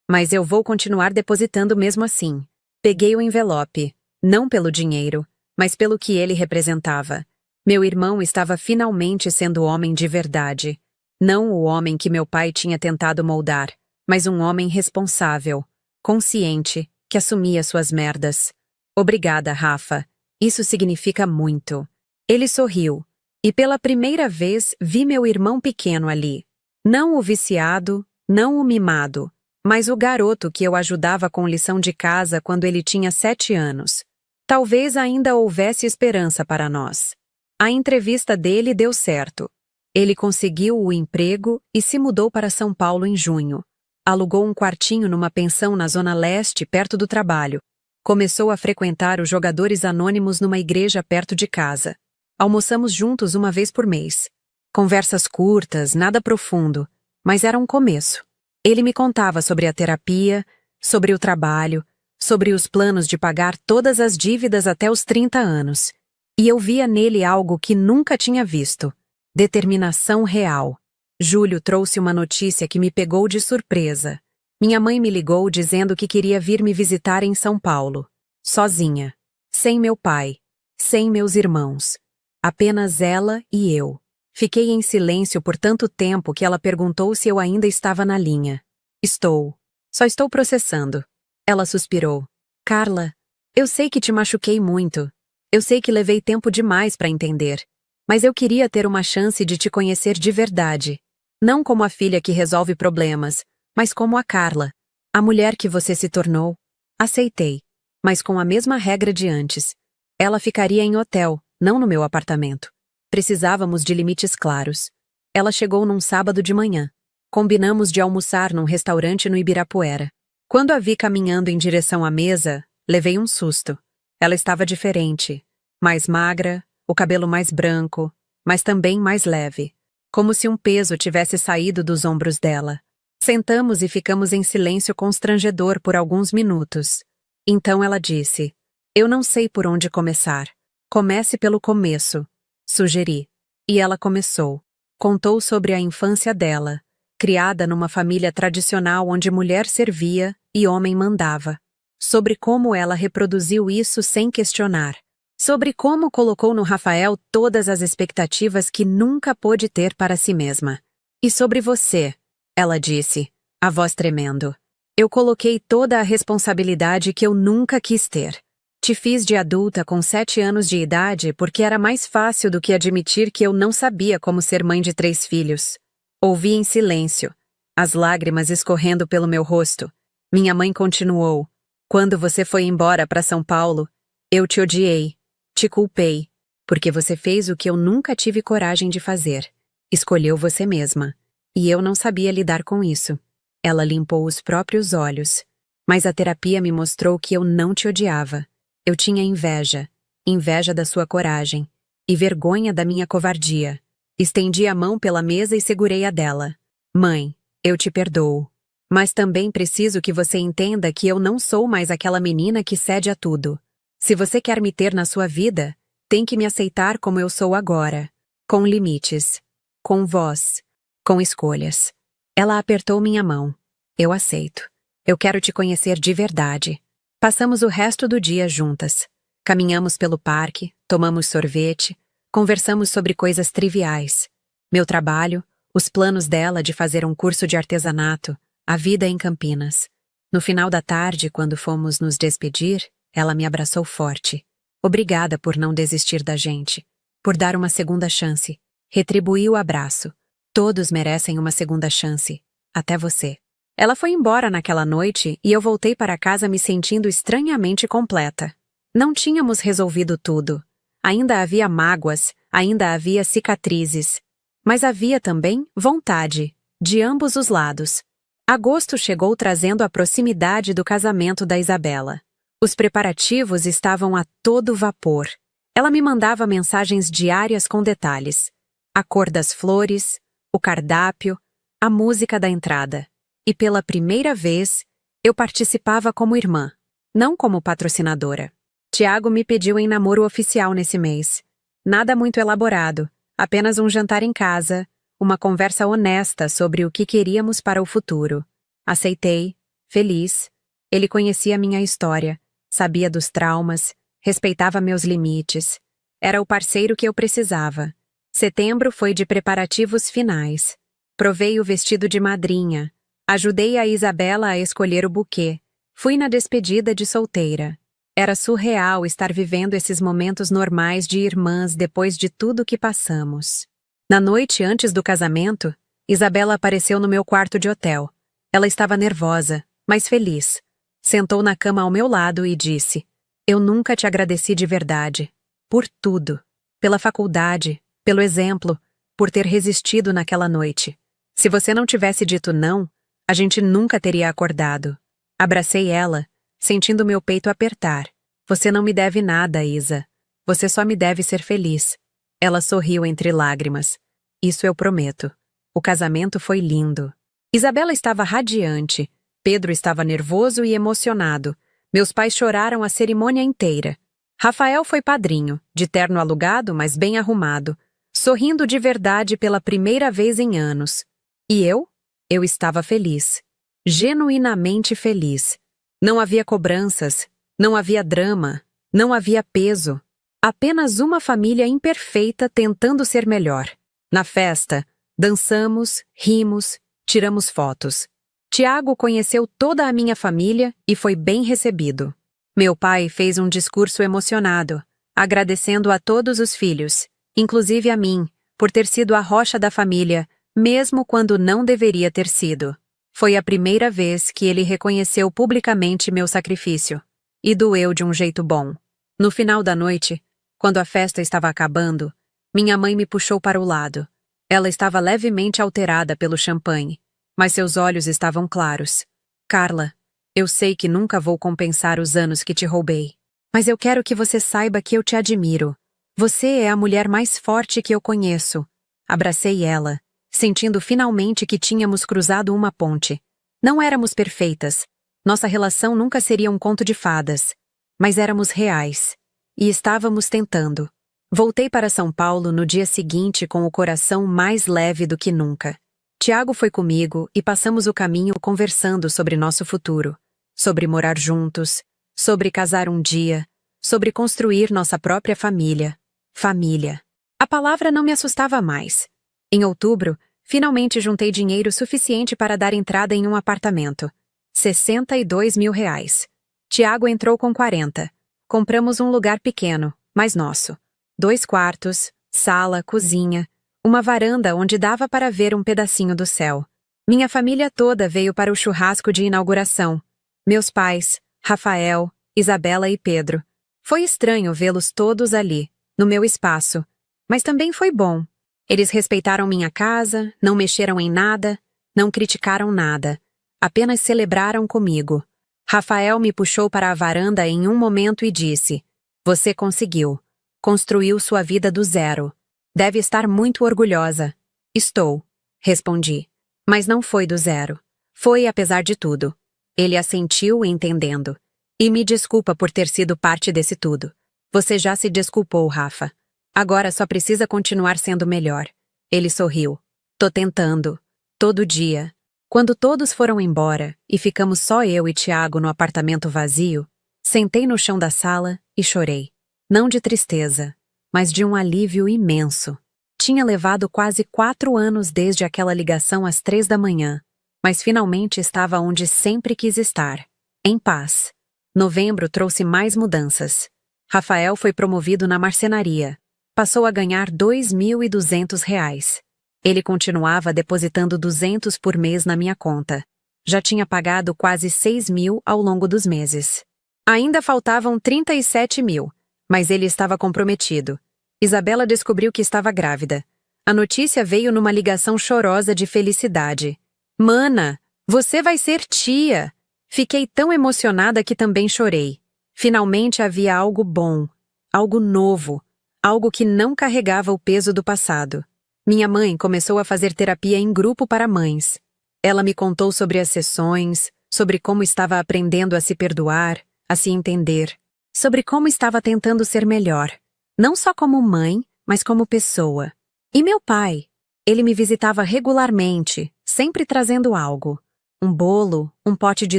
A: Mas eu vou continuar depositando mesmo assim." Peguei o envelope, não pelo dinheiro, mas pelo que ele representava. Meu irmão estava finalmente sendo homem de verdade. Não o homem que meu pai tinha tentado moldar, mas um homem responsável, consciente, que assumia suas merdas. "Obrigada, Rafa. Isso significa muito." Ele sorriu, e pela primeira vez vi meu irmão pequeno ali. Não o viciado, não o mimado, mas o garoto que eu ajudava com lição de casa quando ele tinha 7 anos. Talvez ainda houvesse esperança para nós. A entrevista dele deu certo. Ele conseguiu o emprego e se mudou para São Paulo em junho. Alugou um quartinho numa pensão na Zona Leste, perto do trabalho. Começou a frequentar os jogadores anônimos numa igreja perto de casa. Almoçamos juntos uma vez por mês. Conversas curtas, nada profundo, mas era um começo. Ele me contava sobre a terapia, sobre o trabalho, sobre os planos de pagar todas as dívidas até os 30 anos. E eu via nele algo que nunca tinha visto: determinação real. Júlio trouxe uma notícia que me pegou de surpresa. Minha mãe me ligou dizendo que queria vir me visitar em São Paulo. Sozinha. Sem meu pai. Sem meus irmãos. Apenas ela e eu. Fiquei em silêncio por tanto tempo que ela perguntou se eu ainda estava na linha. "Estou. Só estou processando." Ela suspirou. "Carla, eu sei que te machuquei muito. Eu sei que levei tempo demais para entender. Mas eu queria ter uma chance de te conhecer de verdade. Não como a filha que resolve problemas, mas como a Carla, a mulher que você se tornou." Aceitei, mas com a mesma regra de antes. Ela ficaria em hotel, não no meu apartamento. Precisávamos de limites claros. Ela chegou num sábado de manhã. Combinamos de almoçar num restaurante no Ibirapuera. Quando a vi caminhando em direção à mesa, levei um susto. Ela estava diferente. Mais magra, o cabelo mais branco, mas também mais leve. Como se um peso tivesse saído dos ombros dela. Sentamos e ficamos em silêncio constrangedor por alguns minutos. Então ela disse: "Eu não sei por onde começar. Comece pelo começo", sugeri. E ela começou. Contou sobre a infância dela, criada numa família tradicional onde mulher servia e homem mandava. Sobre como ela reproduziu isso sem questionar. Sobre como colocou no Rafael todas as expectativas que nunca pôde ter para si mesma. "E sobre você", ela disse, a voz tremendo. "Eu coloquei toda a responsabilidade que eu nunca quis ter. Te fiz de adulta com 7 anos de idade porque era mais fácil do que admitir que eu não sabia como ser mãe de 3 filhos. Ouvi em silêncio, as lágrimas escorrendo pelo meu rosto. Minha mãe continuou: "Quando você foi embora para São Paulo, eu te odiei. Te culpei, porque você fez o que eu nunca tive coragem de fazer. Escolheu você mesma. E eu não sabia lidar com isso." Ela limpou os próprios olhos. "Mas a terapia me mostrou que eu não te odiava. Eu tinha inveja. Inveja da sua coragem. E vergonha da minha covardia. Estendi a mão pela mesa e segurei a dela. Mãe, eu te perdoo. Mas também preciso que você entenda que eu não sou mais aquela menina que cede a tudo. Se você quer me ter na sua vida, tem que me aceitar como eu sou agora. Com limites. Com voz. Com escolhas." Ela apertou minha mão. "Eu aceito. Eu quero te conhecer de verdade." Passamos o resto do dia juntas. Caminhamos pelo parque, tomamos sorvete, conversamos sobre coisas triviais. Meu trabalho, os planos dela de fazer um curso de artesanato, a vida em Campinas. No final da tarde, quando fomos nos despedir, ela me abraçou forte. Obrigada por não desistir da gente, por dar uma segunda chance. Retribuí o abraço. Todos merecem uma segunda chance, até você. Ela foi embora naquela noite e eu voltei para casa me sentindo estranhamente completa. Não tínhamos resolvido tudo. Ainda havia mágoas, ainda havia cicatrizes. Mas havia também vontade, de ambos os lados. Agosto chegou trazendo a proximidade do casamento da Isabela. Os preparativos estavam a todo vapor. Ela me mandava mensagens diárias com detalhes. A cor das flores, o cardápio, a música da entrada. E pela primeira vez, eu participava como irmã, não como patrocinadora. Tiago me pediu em namoro oficial nesse mês. Nada muito elaborado, apenas um jantar em casa, uma conversa honesta sobre o que queríamos para o futuro. Aceitei, feliz. Ele conhecia minha história, sabia dos traumas, respeitava meus limites. Era o parceiro que eu precisava. Setembro foi de preparativos finais. Provei o vestido de madrinha. Ajudei a Isabela a escolher o buquê. Fui na despedida de solteira. Era surreal estar vivendo esses momentos normais de irmãs depois de tudo que passamos. Na noite antes do casamento, Isabela apareceu no meu quarto de hotel. Ela estava nervosa, mas feliz. Sentou na cama ao meu lado e disse: "Eu nunca te agradeci de verdade. Por tudo. Pela faculdade, pelo exemplo, por ter resistido naquela noite. Se você não tivesse dito não, a gente nunca teria acordado." Abracei ela, sentindo meu peito apertar. "Você não me deve nada, Isa. Você só me deve ser feliz." Ela sorriu entre lágrimas. "Isso eu prometo." O casamento foi lindo. Isabela estava radiante. Pedro estava nervoso e emocionado. Meus pais choraram a cerimônia inteira. Rafael foi padrinho, de terno alugado, mas bem arrumado, sorrindo de verdade pela primeira vez em anos. E eu? Eu estava feliz. Genuinamente feliz. Não havia cobranças, não havia drama, não havia peso. Apenas uma família imperfeita tentando ser melhor. Na festa, dançamos, rimos, tiramos fotos. Tiago conheceu toda a minha família e foi bem recebido. Meu pai fez um discurso emocionado, agradecendo a todos os filhos, inclusive a mim, por ter sido a rocha da família, mesmo quando não deveria ter sido. Foi a primeira vez que ele reconheceu publicamente meu sacrifício. E doeu de um jeito bom. No final da noite, quando a festa estava acabando, minha mãe me puxou para o lado. Ela estava levemente alterada pelo champanhe, mas seus olhos estavam claros. "Carla, eu sei que nunca vou compensar os anos que te roubei. Mas eu quero que você saiba que eu te admiro. Você é a mulher mais forte que eu conheço." Abracei ela, sentindo finalmente que tínhamos cruzado uma ponte. Não éramos perfeitas. Nossa relação nunca seria um conto de fadas. Mas éramos reais. E estávamos tentando. Voltei para São Paulo no dia seguinte com o coração mais leve do que nunca. Tiago foi comigo e passamos o caminho conversando sobre nosso futuro. Sobre morar juntos. Sobre casar um dia. Sobre construir nossa própria família. Família. A palavra não me assustava mais. Em outubro, finalmente juntei dinheiro suficiente para dar entrada em um apartamento. 62 mil reais. Tiago entrou com 40. Compramos um lugar pequeno, mas nosso. 2 quartos, sala, cozinha, uma varanda onde dava para ver um pedacinho do céu. Minha família toda veio para o churrasco de inauguração. Meus pais, Rafael, Isabela e Pedro. Foi estranho vê-los todos ali, no meu espaço. Mas também foi bom. Eles respeitaram minha casa, não mexeram em nada, não criticaram nada. Apenas celebraram comigo. Rafael me puxou para a varanda em um momento e disse: "Você conseguiu. Construiu sua vida do zero. Deve estar muito orgulhosa." "Estou", respondi. Mas não foi do zero. Foi apesar de tudo. Ele assentiu entendendo. "E me desculpa por ter sido parte desse tudo. Você já se desculpou, Rafa. Agora só precisa continuar sendo melhor." Ele sorriu. "Tô tentando. Todo dia." Quando todos foram embora e ficamos só eu e Tiago no apartamento vazio, sentei no chão da sala e chorei. Não de tristeza, mas de um alívio imenso. Tinha levado quase 4 anos desde aquela ligação às 3 da manhã, mas finalmente estava onde sempre quis estar, em paz. Novembro trouxe mais mudanças. Rafael foi promovido na marcenaria. Passou a ganhar R$ 2.200. Ele continuava depositando 200 por mês na minha conta. Já tinha pagado quase 6 mil ao longo dos meses. Ainda faltavam 37 mil, mas ele estava comprometido. Isabela descobriu que estava grávida. A notícia veio numa ligação chorosa de felicidade. "Mana, você vai ser tia!" Fiquei tão emocionada que também chorei. Finalmente havia algo bom, algo novo, algo que não carregava o peso do passado. Minha mãe começou a fazer terapia em grupo para mães. Ela me contou sobre as sessões, sobre como estava aprendendo a se perdoar, a se entender, sobre como estava tentando ser melhor, não só como mãe, mas como pessoa. E meu pai? Ele me visitava regularmente, sempre trazendo algo. Um bolo, um pote de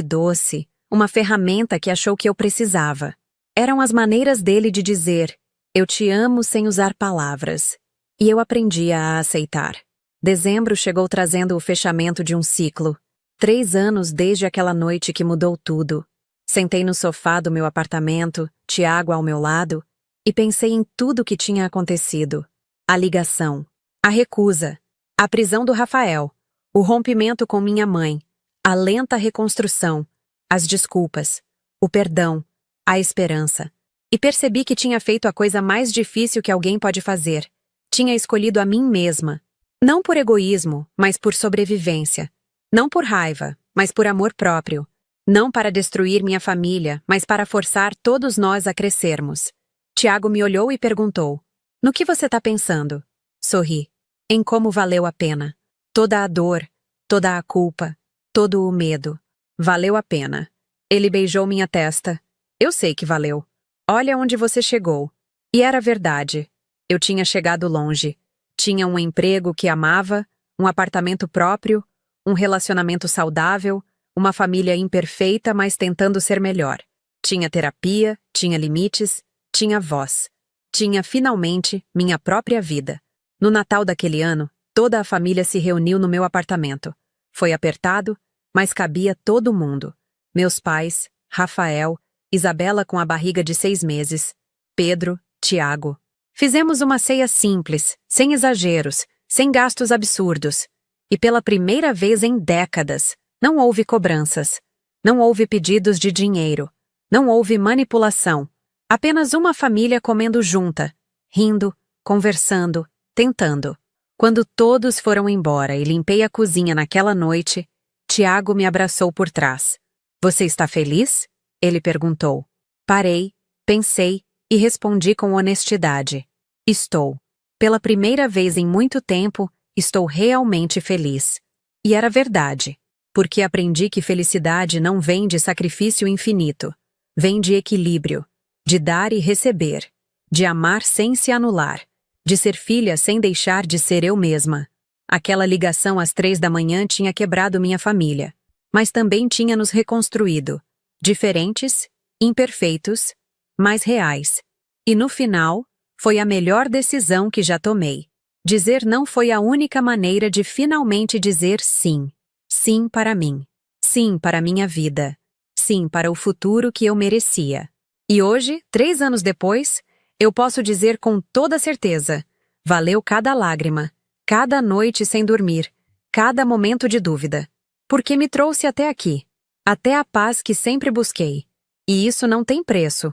A: doce, uma ferramenta que achou que eu precisava. Eram as maneiras dele de dizer: "Eu te amo" sem usar palavras. E eu aprendia a aceitar. Dezembro chegou trazendo o fechamento de um ciclo. 3 anos desde aquela noite que mudou tudo. Sentei no sofá do meu apartamento, Tiago ao meu lado, e pensei em tudo que tinha acontecido. A ligação, a recusa, a prisão do Rafael, o rompimento com minha mãe, a lenta reconstrução, as desculpas, o perdão, a esperança. E percebi que tinha feito a coisa mais difícil que alguém pode fazer. Tinha escolhido a mim mesma. Não por egoísmo, mas por sobrevivência. Não por raiva, mas por amor próprio. Não para destruir minha família, mas para forçar todos nós a crescermos. Tiago me olhou e perguntou: "No que você está pensando?" Sorri. Em como valeu a pena. Toda a dor, toda a culpa, todo o medo. Valeu a pena. Ele beijou minha testa. "Eu sei que valeu. Olha onde você chegou." E era verdade. Eu tinha chegado longe. Tinha um emprego que amava, um apartamento próprio, um relacionamento saudável, uma família imperfeita, mas tentando ser melhor. Tinha terapia, tinha limites, tinha voz. Tinha, finalmente, minha própria vida. No Natal daquele ano, toda a família se reuniu no meu apartamento. Foi apertado, mas cabia todo mundo. Meus pais, Rafael, Isabela com a barriga de 6 meses, Pedro, Tiago. Fizemos uma ceia simples, sem exageros, sem gastos absurdos. E pela primeira vez em décadas, não houve cobranças. Não houve pedidos de dinheiro. Não houve manipulação. Apenas uma família comendo junta, rindo, conversando, tentando. Quando todos foram embora e limpei a cozinha naquela noite, Tiago me abraçou por trás. "Você está feliz?" Ele perguntou. Parei, pensei e respondi com honestidade. "Estou. Pela primeira vez em muito tempo, Estou realmente feliz. E era verdade, porque aprendi que felicidade não vem de sacrifício infinito, vem de equilíbrio, de dar e receber, de amar sem se anular, de ser filha sem deixar de ser eu mesma. Aquela ligação às 3 da manhã tinha quebrado minha família, mas também tinha nos reconstruído, diferentes, imperfeitos, mas reais. E no final, foi a melhor decisão que já tomei. Dizer não foi a única maneira de finalmente dizer sim. Sim para mim. Sim para minha vida. Sim para o futuro que eu merecia. E hoje, 3 anos depois, eu posso dizer com toda certeza: valeu cada lágrima, cada noite sem dormir, cada momento de dúvida. Porque me trouxe até aqui, até a paz que sempre busquei. E isso não tem preço.